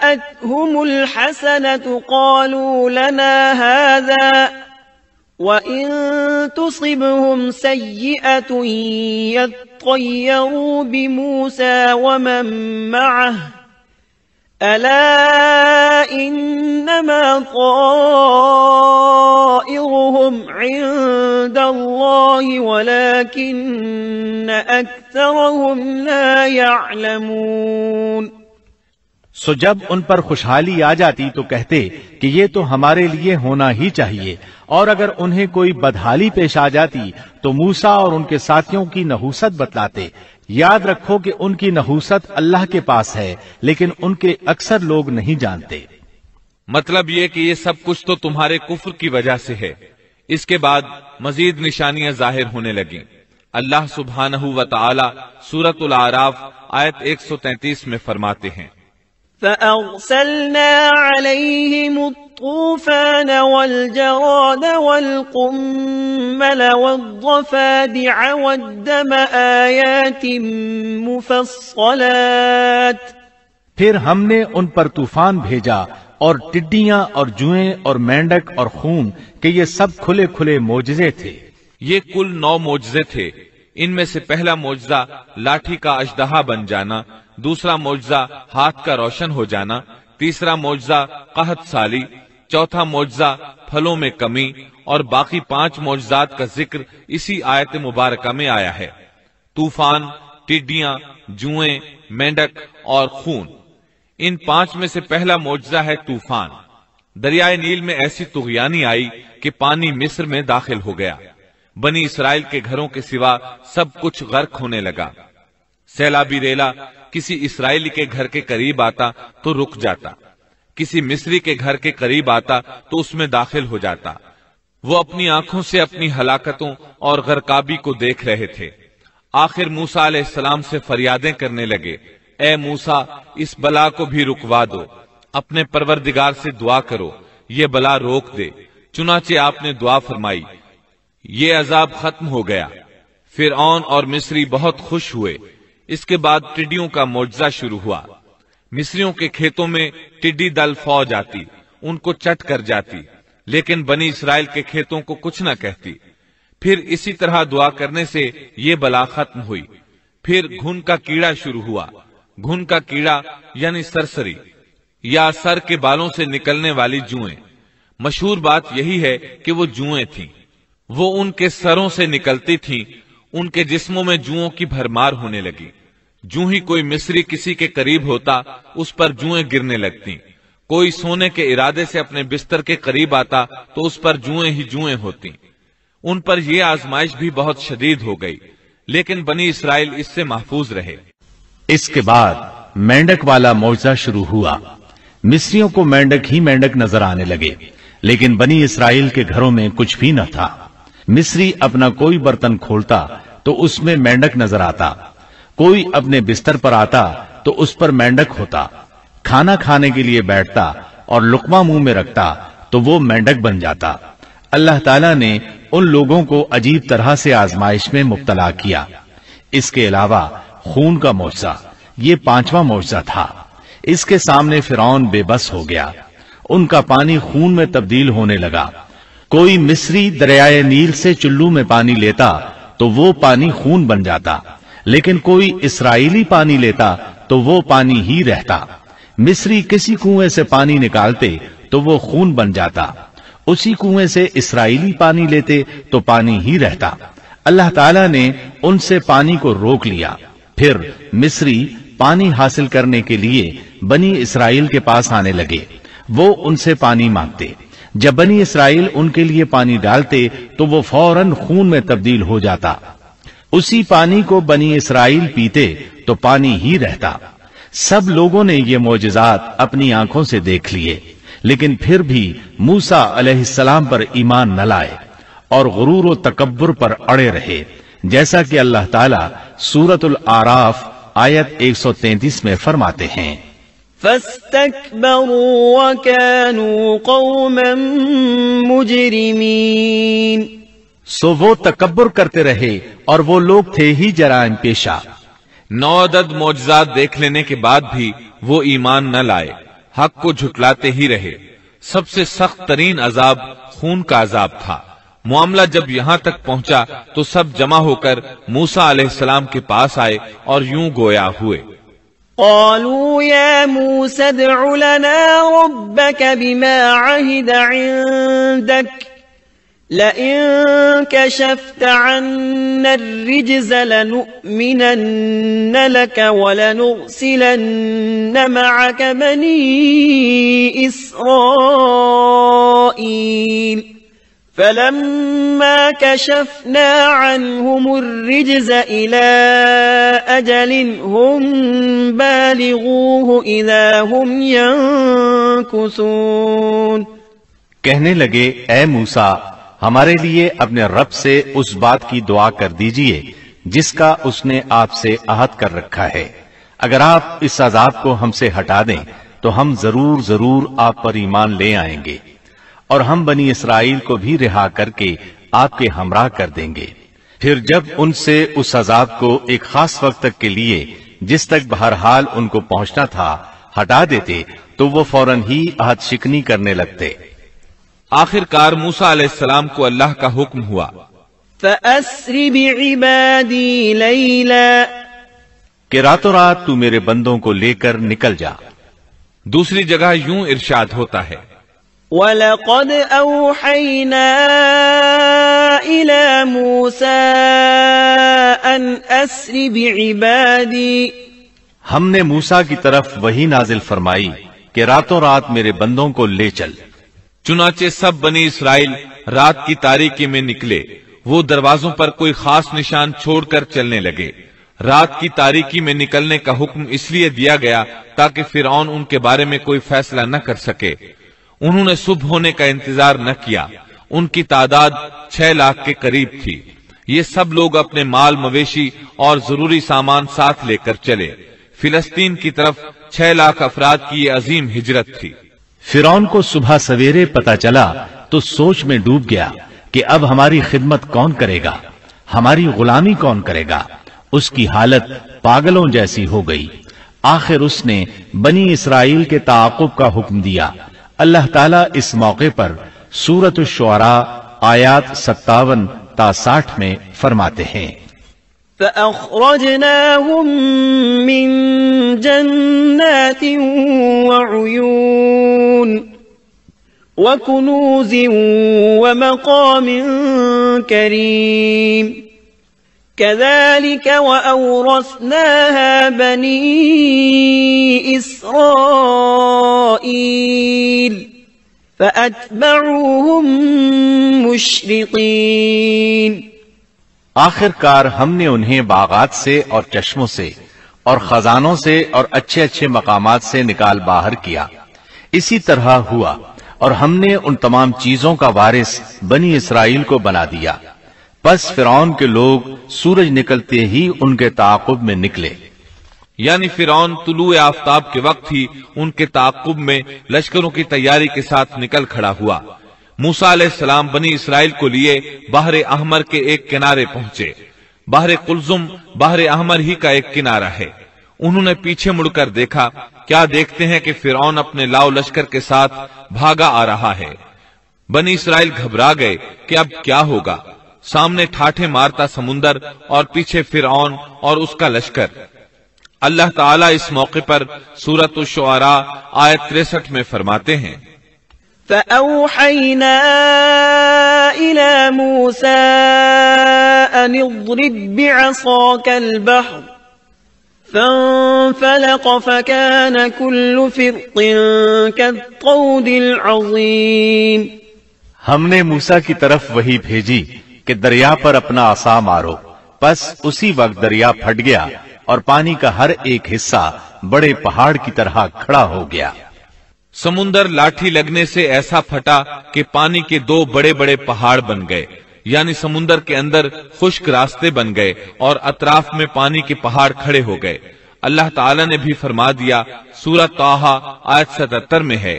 الْحَسَنَةُ قَالُوا لَنَا هَذَا وَإِن تُصِبْهُمْ سَيِّئَةٌ يَطَّيَّرُوا بِمُوسَى وَمَن مَّعَهُ أَلَا إِنَّمَا طَائِرُهُمْ عِندَ اللَّهِ وَلَكِنَّ أَكْثَرَهُمْ لَا يَعْلَمُونَ۔ سو جب ان پر خوشحالی آ جاتی تو کہتے کہ یہ تو ہمارے لیے ہونا ہی چاہیے، اور اگر انہیں کوئی بدحالی پیش آ جاتی تو موسیٰ اور ان کے ساتھیوں کی نحوست بتلاتے۔ یاد رکھو کہ ان کی نحوست اللہ کے پاس ہے، لیکن ان کے اکثر لوگ نہیں جانتے۔ مطلب یہ کہ یہ سب کچھ تو تمہارے کفر کی وجہ سے ہے۔ اس کے بعد مزید نشانیاں ظاہر ہونے لگیں۔ اللہ سبحانہ و تعالی سورۃ الاعراف آیت 133 میں فرماتے ہیں، فَأَرْسَلْنَا عَلَيْهِمُ الطُّوفَانَ وَالْجَرَادَ وَالْقُمَّلَ وَالضَّفَادِعَ وَالدَّمَ آيَاتٍ مُفَصَّلَاتٍ۔ پھر ہم نے ان پر طوفان بھیجا اور ٹڈیاں اور جوئیں اور مینڈک اور خون کہ یہ سب کھلے کھلے معجزے تھے۔ یہ کل 9 معجزے تھے۔ ان میں سے پہلا معجزہ لاٹھی کا اژدہا بن جانا، دوسرا معجزہ ہاتھ کا روشن ہو جانا، تیسرا معجزہ قحط سالی، چوتھا معجزہ پھلوں میں کمی، اور باقی 5 معجزات کا ذکر اسی آیت مبارکہ میں آیا ہے۔ طوفان، ٹڈیاں، جوئیں، مینڈک اور خون۔ ان 5 میں سے پہلا معجزہ ہے طوفان۔ دریائے نیل میں ایسی طغیانی آئی کہ پانی مصر میں داخل ہو گیا۔ بنی اسرائیل کے گھروں کے سوا سب کچھ غرق ہونے لگا۔ سیلابی ریلا کسی اسرائیلی کے گھر کے قریب آتا تو رک جاتا، کسی مصری کے گھر کے قریب آتا تو اس میں داخل ہو جاتا۔ وہ اپنی آنکھوں سے اپنی ہلاکتوں اور غرقابی کو دیکھ رہے تھے۔ آخر موسیٰ علیہ السلام سے فریادیں کرنے لگے، اے موسیٰ، اس بلا کو بھی رکوا دو، اپنے پروردگار سے دعا کرو، یہ بلا روک دے۔ چنانچہ آپ نے دعا فرمائی، یہ عذاب ختم ہو گیا۔ فرعون اور مصری بہت خوش ہوئے۔ اس کے بعد ٹڈیوں کا معجزہ شروع ہوا۔ مصریوں کے کھیتوں میں ٹڈی دل فوج آتی، ان کو چٹ کر جاتی، لیکن بنی اسرائیل کے کھیتوں کو کچھ نہ کہتی۔ پھر اسی طرح دعا کرنے سے یہ بلا ختم ہوئی۔ پھر گھن کا کیڑا شروع ہوا۔ گھن کا کیڑا یعنی سرسری یا سر کے بالوں سے نکلنے والی جوئیں۔ مشہور بات یہی ہے کہ وہ جوئیں تھیں۔ وہ ان کے سروں سے نکلتی تھیں۔ ان کے جسموں میں جوؤں کی بھرمار ہونے لگی۔ جو ہی کوئی مصری کسی کے قریب ہوتا اس پر جوئیں گرنے لگتی۔ کوئی سونے کے ارادے سے اپنے بستر کے قریب آتا تو اس پر جوئیں ہی جوئیں ہوتی۔ ان پر یہ آزمائش بھی بہت شدید ہو گئی، لیکن بنی اسرائیل اس سے محفوظ رہے۔ اس کے بعد مینڈک والا معجزہ شروع ہوا۔ مصریوں کو مینڈک ہی مینڈک نظر آنے لگے، لیکن بنی اسرائیل کے گھروں میں کچھ بھی نہ تھا۔ مصری اپنا کوئی برتن کھولتا تو اس میں مینڈک نظر آتا، کوئی اپنے بستر پر آتا تو اس پر مینڈک ہوتا، کھانا کھانے کے لیے بیٹھتا اور لقمہ منہ میں رکھتا تو وہ مینڈک بن جاتا۔ اللہ تعالیٰ نے ان لوگوں کو عجیب طرح سے آزمائش میں مبتلا کیا۔ اس کے علاوہ خون کا معجزہ، یہ 5واں معجزہ تھا۔ اس کے سامنے فرعون بے بس ہو گیا۔ ان کا پانی خون میں تبدیل ہونے لگا۔ کوئی مصری دریائے نیل سے چلو میں پانی لیتا تو وہ پانی خون بن جاتا، لیکن کوئی اسرائیلی پانی لیتا تو وہ پانی ہی رہتا۔ مصری کسی کنویں سے پانی نکالتے تو وہ خون بن جاتا، اسی کنویں سے اسرائیلی پانی لیتے تو پانی ہی رہتا۔ اللہ تعالیٰ نے ان سے پانی کو روک لیا۔ پھر مصری پانی حاصل کرنے کے لیے بنی اسرائیل کے پاس آنے لگے۔ وہ ان سے پانی مانگتے۔ جب بنی اسرائیل ان کے لیے پانی ڈالتے تو وہ فوراً خون میں تبدیل ہو جاتا۔ اسی پانی کو بنی اسرائیل پیتے تو پانی ہی رہتا۔ سب لوگوں نے یہ معجزات اپنی آنکھوں سے دیکھ لیے، لیکن پھر بھی موسیٰ علیہ السلام پر ایمان نہ لائے اور غرور و تکبر پر اڑے رہے، جیسا کہ اللہ تعالیٰ سورۃ الاعراف آیت 133 میں فرماتے ہیں، فَاسْتَكْبَرُوا وَكَانُوا قَوْمًا مُجْرِمِينَ۔ سو وہ تکبر کرتے رہے اور وہ لوگ تھے ہی جرائم پیشہ۔ 9 عدد معجزات دیکھ لینے کے بعد بھی وہ ایمان نہ لائے، حق کو جھٹلاتے ہی رہے۔ سب سے سخت ترین عذاب خون کا عذاب تھا۔ معاملہ جب یہاں تک پہنچا تو سب جمع ہو کر موسیٰ علیہ السلام کے پاس آئے اور یوں گویا ہوئے، قالوا يا موسى ادع لنا ربك بما عهد عندك لئن كشفت عنا الرجز لنؤمنن لك ولنرسلن معك بني إسرائيل فلما كشفنا عنهم الرجز إلى أجل هم بالغوه إذا هم ينكثون۔ کہنے لگے اے موسیٰ، ہمارے لیے اپنے رب سے اس بات کی دعا کر دیجئے جس کا اس نے آپ سے عہد کر رکھا ہے۔ اگر آپ اس عذاب کو ہم سے ہٹا دیں تو ہم ضرور آپ پر ایمان لے آئیں گے، اور ہم بنی اسرائیل کو بھی رہا کر کے آپ کے ہمراہ کر دیں گے۔ پھر جب ان سے اس عذاب کو ایک خاص وقت تک کے لیے جس تک بہرحال ان کو پہنچنا تھا ہٹا دیتے تو وہ فوراً ہی عہد شکنی کرنے لگتے۔ آخر کار موسیٰ علیہ السلام کو اللہ کا حکم ہوا، فَأَسْرِ بِعِبَادِي لَيْلًا، کہ راتوں رات تو میرے بندوں کو لے کر نکل جا۔ دوسری جگہ یوں ارشاد ہوتا ہے، وَلَقَدْ أَوْحَيْنَا إِلَى مُوسَىٰ أَنْ أَسْرِ بِعِبَادِي، ہم نے موسیٰ کی طرف وحی نازل فرمائی کہ راتوں رات میرے بندوں کو لے چل۔ چنانچہ سب بنی اسرائیل رات کی تاریکی میں نکلے، وہ دروازوں پر کوئی خاص نشان چھوڑ کر چلنے لگے۔ رات کی تاریکی میں نکلنے کا حکم اس لیے دیا گیا تاکہ فرعون ان کے بارے میں کوئی فیصلہ نہ کر سکے۔ انہوں نے صبح ہونے کا انتظار نہ کیا۔ ان کی تعداد 6 لاکھ کے قریب تھی۔ یہ سب لوگ اپنے مال مویشی اور ضروری سامان ساتھ لے کر چلے۔ فلسطین کی طرف 6 لاکھ افراد کی یہ عظیم ہجرت تھی۔ فرعون کو صبح سویرے پتا چلا تو سوچ میں ڈوب گیا کہ اب ہماری خدمت کون کرے گا، ہماری غلامی کون کرے گا۔ اس کی حالت پاگلوں جیسی ہو گئی۔ آخر اس نے بنی اسرائیل کے تعاقب کا حکم دیا۔ اللہ تعالیٰ اس موقع پر سورۃ الشعراء آیات 57 تا 60 میں فرماتے ہیں، فَأَخْرَجْنَاهُمْ مِنْ جَنَّاتٍ وَعُيُونٍ وَكُنُوزٍ وَمَقَامٍ كَرِيمٍ كَذَلِكَ وَأَوْرَثْنَاهَا بَنِي إِسْرَائِيلَ فَأَتْبَعُوهُمْ مُشْرِقِينَ۔ آخر کار ہم نے انہیں باغات سے اور چشموں سے اور خزانوں سے اور اچھے اچھے مقامات سے نکال باہر کیا۔ اسی طرح ہوا، اور ہم نے ان تمام چیزوں کا وارث بنی اسرائیل کو بنا دیا۔ پس فرعون کے لوگ سورج نکلتے ہی ان کے تعاقب میں نکلے، یعنی فرعون طلوع آفتاب کے وقت ہی ان کے تعاقب میں لشکروں کی تیاری کے ساتھ نکل کھڑا ہوا۔ موسیٰ علیہ السلام بنی اسرائیل کو لیے بحر احمر کے ایک کنارے پہنچے۔ بحر قلزم بحر احمر ہی کا ایک کنارہ ہے۔ انہوں نے پیچھے مڑ کر دیکھا، کیا دیکھتے ہیں کہ فرعون اپنے لاؤ لشکر کے ساتھ بھاگا آ رہا ہے۔ بنی اسرائیل گھبرا گئے کہ اب کیا ہوگا۔ سامنے ٹھاٹھے مارتا سمندر اور پیچھے فرعون اور اس کا لشکر۔ اللہ تعالیٰ اس موقع پر سورۃ الشعراء آیت 63 میں فرماتے ہیں، فَأَوْحَيْنَا إِلَى مُوسَىٰ أَنِ اضْرِب بِّعَصَاكَ الْبَحْرَ فَانفَلَقَ فَكَانَ كُلُّ فِرْقٍ كَالطَّوْدِ الْعَظِيمِ۔ ہم نے موسیٰ کی طرف وحی بھیجی کہ دریا پر اپنا عصا مارو، پس اسی وقت دریا پھٹ گیا اور پانی کا ہر ایک حصہ بڑے پہاڑ کی طرح کھڑا ہو گیا۔ سمندر لاٹھی لگنے سے ایسا پھٹا کہ پانی کے 2 بڑے بڑے پہاڑ بن گئے، یعنی سمندر کے اندر خشک راستے بن گئے اور اطراف میں پانی کے پہاڑ کھڑے ہو گئے۔ اللہ تعالیٰ نے بھی فرما دیا، سورۃ طٰہٰ آیت 77 میں ہے،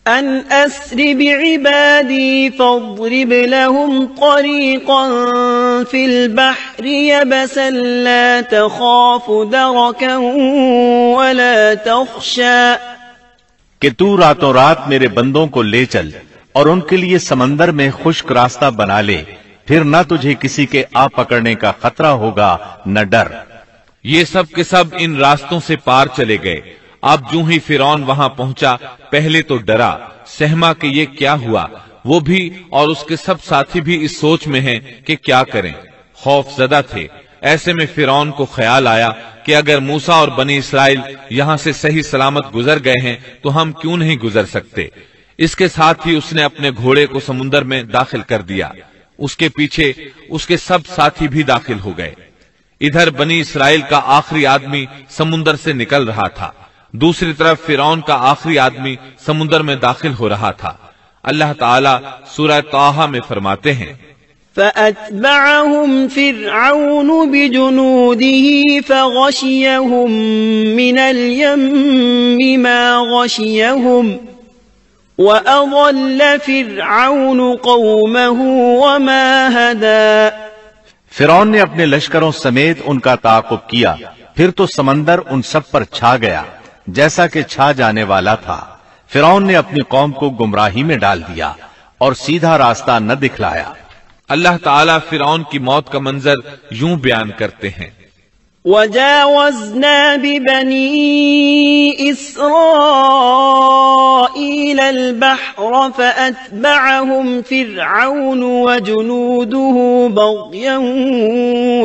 أَنْ أَسْرِ بِعِبَادِي فَاضْرِبْ لَهُمْ طَرِيقًا فِي الْبَحْرِ يَبَسًا لَا تَخَافُ دَرَكًا وَلَا تَخْشَىٰ، کہ تو راتوں رات میرے بندوں کو لے چل اور ان کے لیے سمندر میں خشک راستہ بنا لے، پھر نہ تجھے کسی کے آ پکڑنے کا خطرہ ہوگا نہ ڈر۔ یہ سب کے سب ان راستوں سے پار چلے گئے۔ اب جو ہی فرعون وہاں پہنچا، پہلے تو ڈرا، سہما کہ یہ کیا ہوا، وہ بھی اور اس کے سب ساتھی بھی اس سوچ میں ہیں کہ کیا کریں، خوف زدہ تھے۔ ایسے میں فرعون کو خیال آیا کہ اگر موسیٰ اور بنی اسرائیل یہاں سے صحیح سلامت گزر گئے ہیں تو ہم کیوں نہیں گزر سکتے۔ اس کے ساتھ ہی اس نے اپنے گھوڑے کو سمندر میں داخل کر دیا، اس کے پیچھے اس کے سب ساتھی بھی داخل ہو گئے۔ ادھر بنی اسرائیل کا آخری آدمی سمندر سے نکل رہا تھا، دوسری طرف فرعون کا آخری آدمی سمندر میں داخل ہو رہا تھا۔ اللہ تعالیٰ سورہ طٰہٰ میں فرماتے ہیں، فَأَتْبَعَهُمْ فِرْعَوْنُ بِجُنُودِهِ فَغَشِيَهُمْ مِنَ الْيَمِّ مَا غَشِيَهُمْ وَأَضَلَّ فِرْعَوْنُ قَوْمَهُ وَمَا هَدَىٰ۔ فرعون نے اپنے لشکروں سمیت ان کا تعاقب کیا، پھر تو سمندر ان سب پر چھا گیا جیسا کہ چھا جانے والا تھا۔ فرعون نے اپنی قوم کو گمراہی میں ڈال دیا اور سیدھا راستہ نہ دکھلایا۔ اللہ تعالیٰ فرعون کی موت کا منظر یوں بیان کرتے ہیں، وَجَاوَزْنَا بِبَنِي إِسْرَائِيلَ الْبَحْرَ فَأَتْبَعَهُمْ فِرْعَوْنُ وَجُنُودُهُ بَغْيًا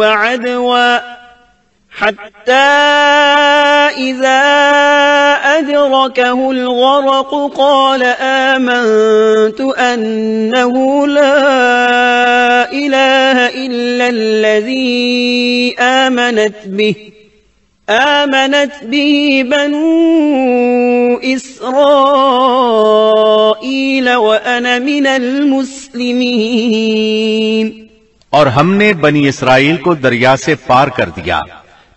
وَعَدْوًا حَتَّى إِذَا أَدْرَكَهُ الْغَرَقُ قَالَ آمَنْتُ أَنَّهُ لَا إِلَهَ إِلَّا الَّذِي آمَنَتْ بِهِ بَنُو إِسْرَائِيلَ وَأَنَا مِنَ الْمُسْلِمِينَ۔ اور ہم نے بنی اسرائیل کو دریا سے پار کر دیا،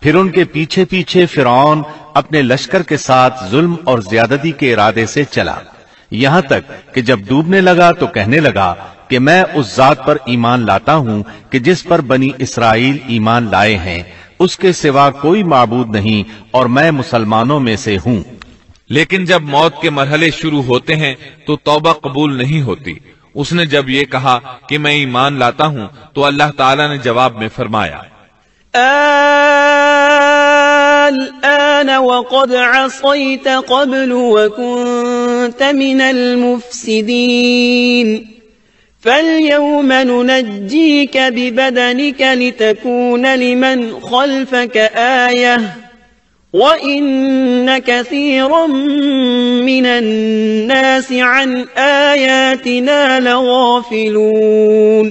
پھر ان کے پیچھے پیچھے فرعون اپنے لشکر کے ساتھ ظلم اور زیادتی کے ارادے سے چلا، یہاں تک کہ جب ڈوبنے لگا تو کہنے لگا کہ میں اس ذات پر ایمان لاتا ہوں کہ جس پر بنی اسرائیل ایمان لائے ہیں، اس کے سوا کوئی معبود نہیں اور میں مسلمانوں میں سے ہوں۔ لیکن جب موت کے مرحلے شروع ہوتے ہیں تو توبہ قبول نہیں ہوتی۔ اس نے جب یہ کہا کہ میں ایمان لاتا ہوں تو اللہ تعالیٰ نے جواب میں فرمایا، الآن وقد عصيت قبل وكنت من المفسدين فاليوم ننجيك ببدنك لتكون لمن خلفك آية وإن كثيرا من الناس عن آياتنا لغافلون۔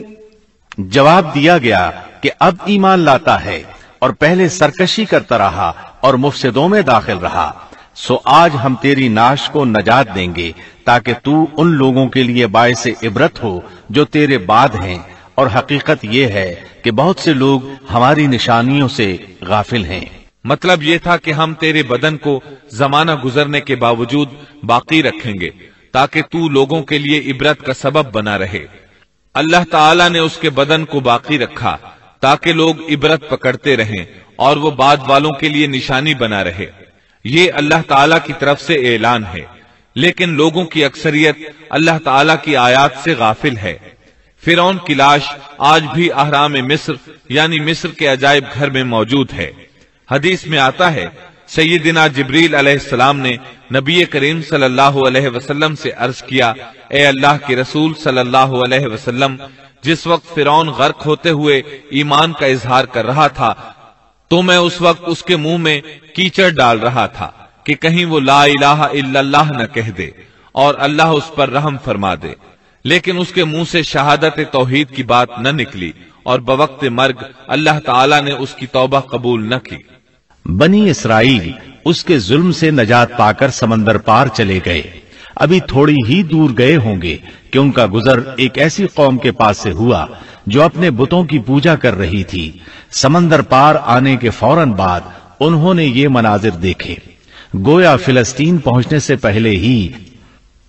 جواب دیا گیا کہ اب ایمان لاتا ہے اور پہلے سرکشی کرتا رہا اور مفسدوں میں داخل رہا، سو آج ہم تیری ناش کو نجات دیں گے تاکہ تو ان لوگوں کے لیے باعث عبرت ہو جو تیرے بعد ہیں، اور حقیقت یہ ہے کہ بہت سے لوگ ہماری نشانیوں سے غافل ہیں۔ مطلب یہ تھا کہ ہم تیرے بدن کو زمانہ گزرنے کے باوجود باقی رکھیں گے تاکہ تو لوگوں کے لیے عبرت کا سبب بنا رہے۔ اللہ تعالیٰ نے اس کے بدن کو باقی رکھا تاکہ لوگ عبرت پکڑتے رہیں اور وہ بعد والوں کے لیے نشانی بنا رہے۔ یہ اللہ تعالیٰ کی طرف سے اعلان ہے، لیکن لوگوں کی اکثریت اللہ تعالیٰ کی آیات سے غافل ہے۔ فرعون کی لاش آج بھی اہرام مصر یعنی مصر کے عجائب گھر میں موجود ہے۔ حدیث میں آتا ہے، سیدنا جبریل علیہ السلام نے نبی کریم صلی اللہ علیہ وسلم سے عرض کیا، اے اللہ کے رسول صلی اللہ علیہ وسلم، جس وقت فرعون غرق ہوتے ہوئے ایمان کا اظہار کر رہا تھا تو میں اس وقت اس کے منہ میں کیچڑ ڈال رہا تھا کہ کہیں وہ لا الہ الا اللہ نہ کہہ دے اور اللہ اس پر رحم فرما دے، لیکن اس کے منہ سے شہادت توحید کی بات نہ نکلی اور بوقت مرگ اللہ تعالیٰ نے اس کی توبہ قبول نہ کی۔ بنی اسرائیل اس کے ظلم سے نجات پا کر سمندر پار چلے گئے۔ ابھی تھوڑی ہی دور گئے ہوں گے کہ ان کا گزر ایک ایسی قوم کے پاس سے ہوا جو اپنے بتوں کی پوجا کر رہی تھی۔ سمندر پار آنے کے فوراً بعد انہوں نے یہ مناظر دیکھے، گویا فلسطین پہنچنے سے پہلے ہی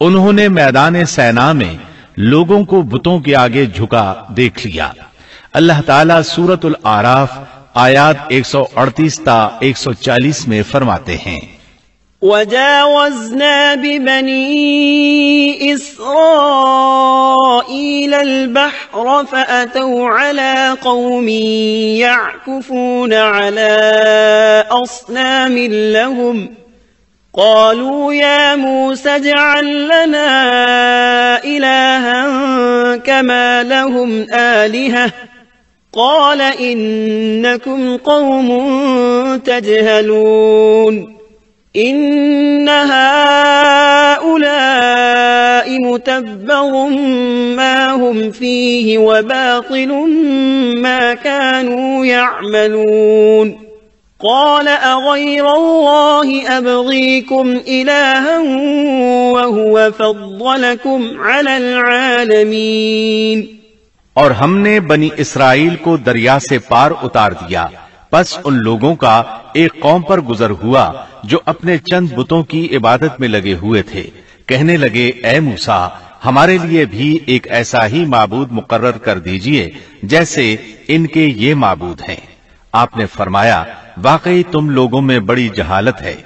انہوں نے میدان سینا میں لوگوں کو بتوں کے آگے جھکا دیکھ لیا۔ اللہ تعالیٰ سورۃ الاعراف آیات 138 تا 140 میں فرماتے ہیں، وَجَاوَزْنَا بِبَنِي إِسْرَائِيلَ الْبَحْرَ فَأَتَوْا عَلَى قَوْمٍ يَعْكُفُونَ عَلَى أَصْنَامٍ لَهُمْ قالوا يا موسى اجعل لنا إلها كما لهم آلهة قال إنكم قوم تجهلون إن هؤلاء متبر ما هم فيه وباطل ما كانوا يعملون قال أغير الله أبغيكم إلها وهو فضلكم على العالمين۔ اور ہم نے بنی اسرائیل کو دریا سے پار اتار دیا، پس ان لوگوں کا ایک قوم پر گزر ہوا جو اپنے چند بتوں کی عبادت میں لگے ہوئے تھے۔ کہنے لگے اے موسیٰ، ہمارے لیے بھی ایک ایسا ہی معبود مقرر کر دیجئے جیسے ان کے یہ معبود ہیں۔ آپ نے فرمایا واقعی تم لوگوں میں بڑی جہالت ہے،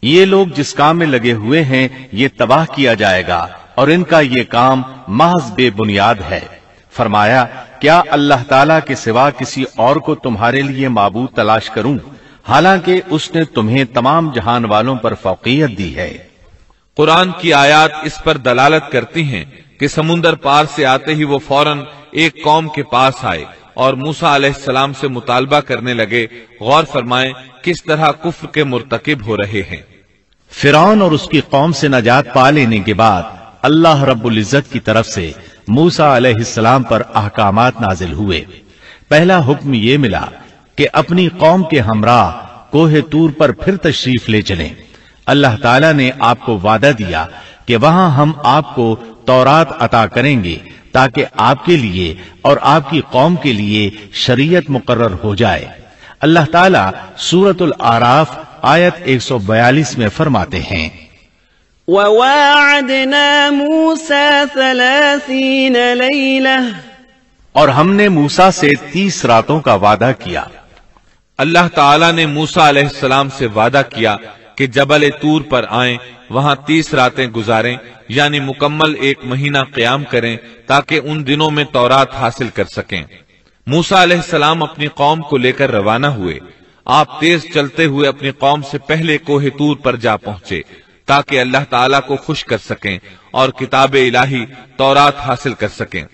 یہ لوگ جس کام میں لگے ہوئے ہیں یہ تباہ کیا جائے گا اور ان کا یہ کام محض بے بنیاد ہے۔ فرمایا کیا اللہ تعالیٰ کے سوا کسی اور کو تمہارے لیے معبود تلاش کروں، حالانکہ اس نے تمہیں تمام جہان والوں پر فوقیت دی ہے۔ قرآن کی آیات اس پر دلالت کرتی ہیں کہ سمندر پار سے آتے ہی وہ فوراً ایک قوم کے پاس آئے اور موسیٰ علیہ السلام سے مطالبہ کرنے لگے۔ غور فرمائیں کس طرح کفر کے مرتکب ہو رہے ہیں۔ فرعون اور اس کی قوم سے نجات پا لینے کے بعد اللہ رب العزت کی طرف سے موسیٰ علیہ السلام پر احکامات نازل ہوئے۔ پہلا حکم یہ ملا کہ اپنی قوم کے ہمراہ کوہ طور پر پھر تشریف لے چلیں۔ اللہ تعالیٰ نے آپ کو وعدہ دیا کہ وہاں ہم آپ کو تورات عطا کریں گے تاکہ آپ کے لیے اور آپ کی قوم کے لیے شریعت مقرر ہو جائے۔ اللہ تعالیٰ سورۃ الاعراف آیت 142 میں فرماتے ہیں وَوَاعَدْنَا مُوسَى 30 لَيْلَةً اور ہم نے موسیٰ سے 30 راتوں کا وعدہ کیا۔ اللہ تعالیٰ نے موسیٰ علیہ السلام سے وعدہ کیا کہ جبل طور پر آئیں، وہاں 30 راتیں گزاریں، یعنی مکمل 1 مہینہ قیام کریں تاکہ ان دنوں میں تورات حاصل کر سکیں۔ موسیٰ علیہ السلام اپنی قوم کو لے کر روانہ ہوئے۔ آپ تیز چلتے ہوئے اپنی قوم سے پہلے کوہ طور پر جا پہنچے تاکہ اللہ تعالیٰ کو خوش کر سکیں اور کتاب الہی تورات حاصل کر سکیں۔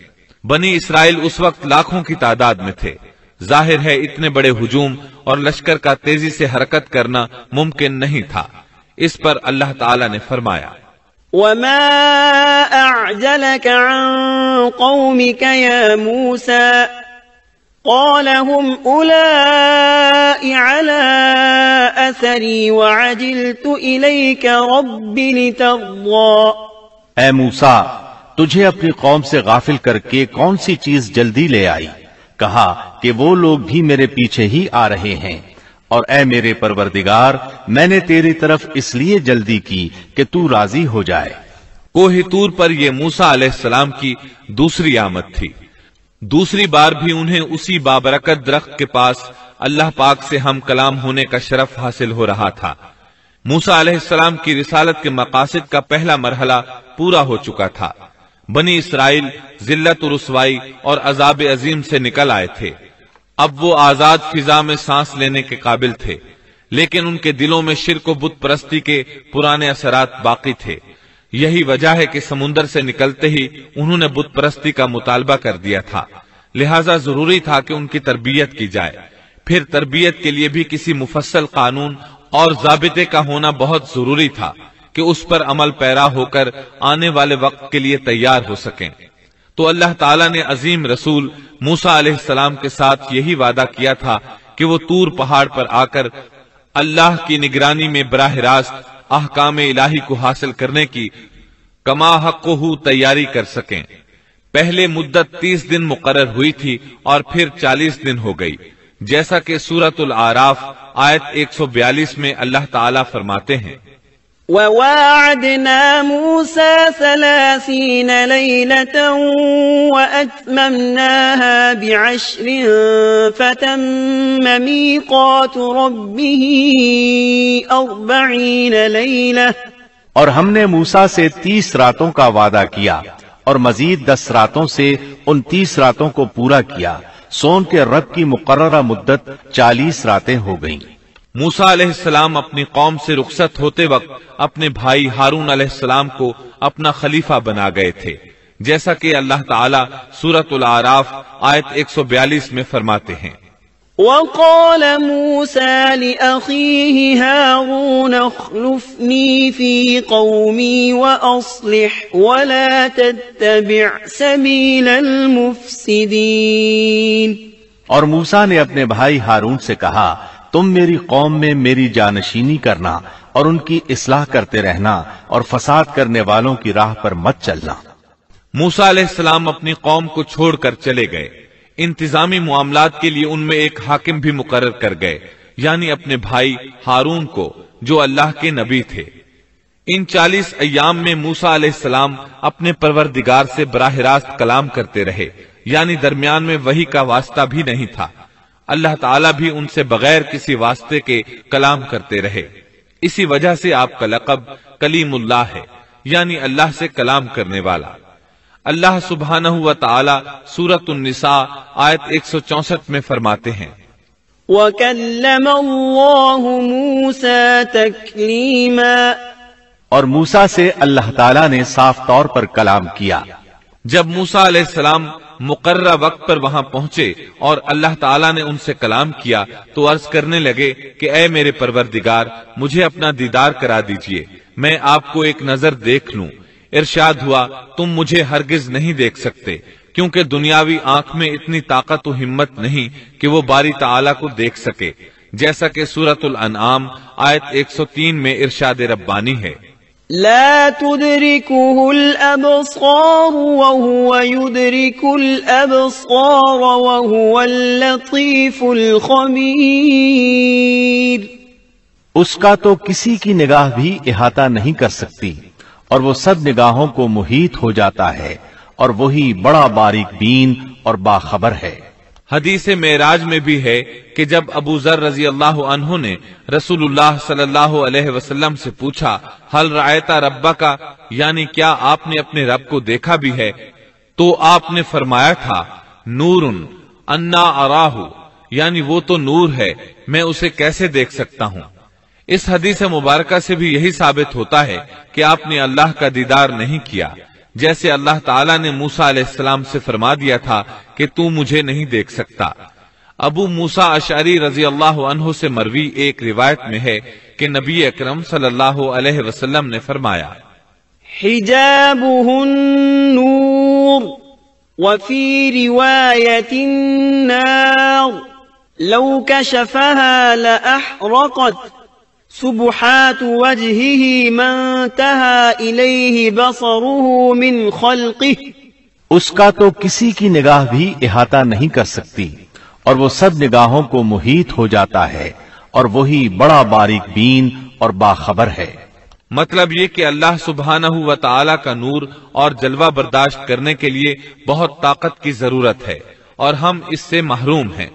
بنی اسرائیل اس وقت لاکھوں کی تعداد میں تھے۔ ظاہر ہے اتنے بڑے ہجوم اور لشکر کا تیزی سے حرکت کرنا ممکن نہیں تھا۔ اس پر اللہ تعالیٰ نے فرمایا وَمَا أَعْجَلَكَ عَن قَوْمِكَ يَا مُوسَى قَالَ هُمْ أُولَئِكَ عَلَى أَثَرِي وَعَجِلْتُ إِلَيْكَ رَبِّ لِتَرْضَىٰ۔ اے موسیٰ، تجھے اپنی قوم سے غافل کر کے کون سی چیز جلدی لے آئی؟ کہا کہ وہ لوگ بھی میرے پیچھے ہی آ رہے ہیں، اور اے میرے پروردگار میں نے تیری طرف اس لیے جلدی کی کہ تو راضی ہو جائے۔ کوہ طور پر یہ موسیٰ علیہ السلام کی دوسری آمد تھی۔ دوسری بار بھی انہیں اسی بابرکت درخت کے پاس اللہ پاک سے ہم کلام ہونے کا شرف حاصل ہو رہا تھا۔ موسیٰ علیہ السلام کی رسالت کے مقاصد کا پہلا مرحلہ پورا ہو چکا تھا۔ بنی اسرائیل ذلت و رسوائی اور عذاب عظیم سے نکل آئے تھے۔ اب وہ آزاد فضا میں سانس لینے کے قابل تھے، لیکن ان کے دلوں میں شرک و بت پرستی کے پرانے اثرات باقی تھے۔ یہی وجہ ہے کہ سمندر سے نکلتے ہی انہوں نے بت پرستی کا مطالبہ کر دیا تھا، لہذا ضروری تھا کہ ان کی تربیت کی جائے۔ پھر تربیت کے لیے بھی کسی مفصل قانون اور ضابطے کا ہونا بہت ضروری تھا کہ اس پر عمل پیرا ہو کر آنے والے وقت کے لیے تیار ہو سکیں۔ تو اللہ تعالیٰ نے عظیم رسول موسیٰ علیہ السلام کے ساتھ یہی وعدہ کیا تھا کہ وہ طور پہاڑ پر آ کر اللہ کی نگرانی میں براہ راست احکام الہی کو حاصل کرنے کی کما حقہ تیاری کر سکیں۔ پہلے مدت 30 دن مقرر ہوئی تھی اور پھر 40 دن ہو گئی، جیسا کہ سورۃ الاعراف آیت 142 میں اللہ تعالیٰ فرماتے ہیں وَوَاعَدْنَا مُوسَى 30 لَيْلَةً وَأَتْمَمْنَاهَا ب10 فَتَمَّ مِيقَاتُ رَبِّهِ 40 لَيْلَةً۔ اور ہم نے موسیٰ سے 30 راتوں کا وعدہ کیا اور مزید 10 راتوں سے ان 30 راتوں کو پورا کیا، سو ان کے رب کی مقررہ مدت 40 راتیں ہو گئیں۔ موسیٰ علیہ السلام اپنی قوم سے رخصت ہوتے وقت اپنے بھائی ہارون علیہ السلام کو اپنا خلیفہ بنا گئے تھے، جیسا کہ اللہ تعالیٰ سورۃ الاعراف آیت 142 میں فرماتے ہیں، وقال موسى لأخيه هارون اخلفني في قومي وأصلح ولا تتبع سبيل المفسدين۔ اور موسیٰ نے اپنے بھائی ہارون سے کہا، تم میری قوم میں میری جانشینی کرنا اور ان کی اصلاح کرتے رہنا اور فساد کرنے والوں کی راہ پر مت چلنا۔ موسیٰ علیہ السلام اپنی قوم کو چھوڑ کر چلے گئے، انتظامی معاملات کے لیے ان میں ایک حاکم بھی مقرر کر گئے، یعنی اپنے بھائی ہارون کو جو اللہ کے نبی تھے۔ ان 40 ایام میں موسیٰ علیہ السلام اپنے پروردگار سے براہ راست کلام کرتے رہے، یعنی درمیان میں وحی کا واسطہ بھی نہیں تھا۔ اللہ تعالیٰ بھی ان سے بغیر کسی واسطے کے کلام کرتے رہے، اسی وجہ سے آپ کا لقب کلیم اللہ ہے، یعنی اللہ سے کلام کرنے والا۔ اللہ سبحانہ و تعالی سورۃ النساء آیت 164 میں فرماتے ہیں، وَكَلَّمَ اللَّهُ مُوسَى تَكْلِيمًا، اور موسیٰ سے اللہ تعالیٰ نے صاف طور پر کلام کیا۔ جب موسیٰ علیہ السلام مقررہ وقت پر وہاں پہنچے اور اللہ تعالیٰ نے ان سے کلام کیا تو عرض کرنے لگے کہ اے میرے پروردگار، مجھے اپنا دیدار کرا دیجئے، میں آپ کو ایک نظر دیکھ لوں۔ ارشاد ہوا، تم مجھے ہرگز نہیں دیکھ سکتے، کیونکہ دنیاوی آنکھ میں اتنی طاقت و ہمت نہیں کہ وہ باری تعالیٰ کو دیکھ سکے، جیسا کہ سورۃ الانعام آیت 103 میں ارشاد ربانی ہے، لا تدركه الأبصار وهو يدرك الأبصار وهو اللطيف الخبير۔ اس کا تو کسی کی نگاہ بھی احاطہ نہیں کر سکتی، اور وہ سب نگاہوں کو محیط ہو جاتا ہے، اور وہی بڑا باریک بین اور باخبر ہے۔ حدیث معراج میں بھی ہے کہ جب ابو ذر رضی اللہ عنہ نے رسول اللہ صلی اللہ علیہ وسلم سے پوچھا، حل رأیت ربک، یعنی کیا آپ نے اپنے رب کو دیکھا بھی ہے، تو آپ نے فرمایا تھا، نور انا اراہ، یعنی وہ تو نور ہے، میں اسے کیسے دیکھ سکتا ہوں۔ اس حدیث مبارکہ سے بھی یہی ثابت ہوتا ہے کہ آپ نے اللہ کا دیدار نہیں کیا، جیسے اللہ تعالیٰ نے موسیٰ علیہ السلام سے فرما دیا تھا کہ تو مجھے نہیں دیکھ سکتا۔ ابو موسیٰ اشعری رضی اللہ عنہ سے مروی ایک روایت میں ہے کہ نبی اکرم صلی اللہ علیہ وسلم نے فرمایا، حجابه النور وفي رواية النار لو كشفها لأحرقت سبحات وجهه ما انتهى إليه بصره من خلقه۔ اس کا تو کسی کی نگاہ بھی احاطہ نہیں کر سکتی، اور وہ سب نگاہوں کو محیط ہو جاتا ہے، اور وہی بڑا باریک بین اور باخبر ہے۔ مطلب یہ کہ اللہ سبحانہ و تعالی کا نور اور جلوہ برداشت کرنے کے لیے بہت طاقت کی ضرورت ہے، اور ہم اس سے محروم ہیں۔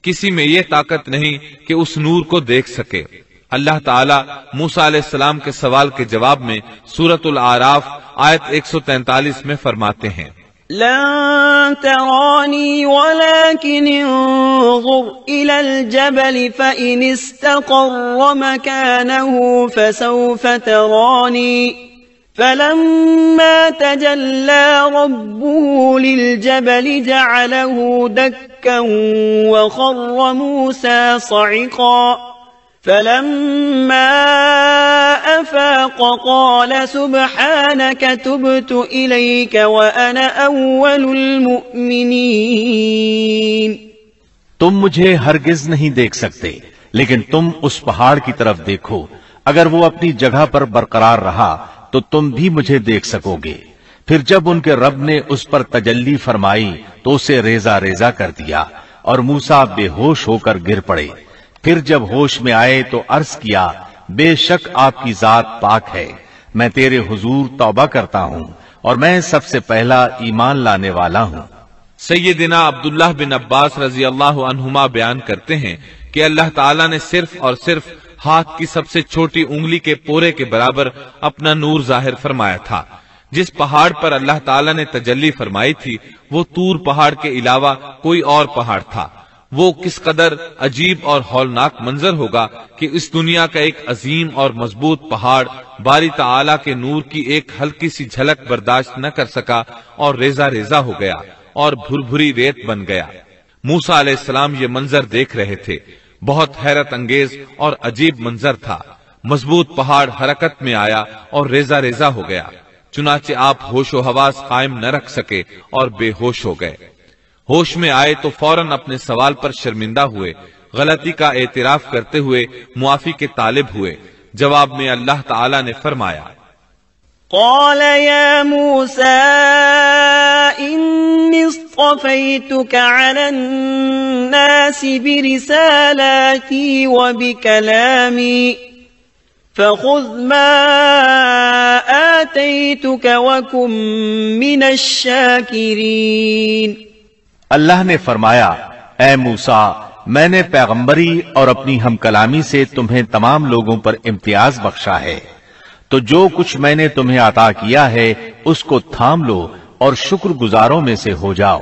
کسی میں یہ طاقت نہیں کہ اس نور کو دیکھ سکے۔ اللہ تعالیٰ موسیٰ علیہ السلام کے سوال کے جواب میں سورۃ الاعراف آیت 143 میں فرماتے ہیں، لن تراني ولكن انظر إلى الجبل فإن استقر مكانه فسوف تراني فلما تجلى ربه للجبل جعله دكا وخر موسى صعقا فلما أفاق قال سبحانك تبت إليك وأنا أول المؤمنين۔ تم مجھے ہرگز نہیں دیکھ سکتے، لیکن تم اس پہاڑ کی طرف دیکھو، اگر وہ اپنی جگہ پر برقرار رہا تو تم بھی مجھے دیکھ سکو گے۔ پھر جب ان کے رب نے اس پر تجلی فرمائی تو اسے ریزہ ریزہ کر دیا، اور موسیٰ بے ہوش ہو کر گر پڑے۔ پھر جب ہوش میں آئے تو عرض کیا، بے شک آپ کی ذات پاک ہے، میں تیرے حضور توبہ کرتا ہوں، اور میں سب سے پہلا ایمان لانے والا ہوں۔ سیدنا عبداللہ بن عباس رضی اللہ عنہما بیان کرتے ہیں کہ اللہ تعالیٰ نے صرف اور صرف ہاتھ کی سب سے چھوٹی انگلی کے پورے کے برابر اپنا نور ظاہر فرمایا تھا۔ جس پہاڑ پر اللہ تعالیٰ نے تجلی فرمائی تھی وہ طور پہاڑ کے علاوہ کوئی اور پہاڑ تھا۔ وہ کس قدر عجیب اور ہولناک منظر ہوگا کہ اس دنیا کا ایک عظیم اور مضبوط پہاڑ باری تعالیٰ کے نور کی ایک ہلکی سی جھلک برداشت نہ کر سکا اور ریزہ ریزہ ہو گیا اور بھری ریت بن گیا۔ موسیٰ علیہ السلام یہ منظر دیکھ رہے تھے۔ بہت حیرت انگیز اور عجیب منظر تھا۔ مضبوط پہاڑ حرکت میں آیا اور ریزہ ریزہ ہو گیا، چنانچہ آپ ہوش و حواس قائم نہ رکھ سکے اور بے ہوش ہو گئے۔ ہوش میں آئے تو فوراً اپنے سوال پر شرمندہ ہوئے، غلطی کا اعتراف کرتے ہوئے معافی کے طالب ہوئے۔ جواب میں اللہ تعالی نے فرمایا، قال يا موسى إني اصطفيتك على الناس برسالاتي وبكلامي فخذ ما آتيتك وكن من الشاكرين۔ اللہ نے فرمایا، اے موسیٰ، میں نے پیغمبری اور اپنی ہم کلامی سے تمہیں تمام لوگوں پر امتیاز بخشا ہے، تو جو کچھ میں نے تمہیں عطا کیا ہے اس کو تھام لو اور شکر گزاروں میں سے ہو جاؤ۔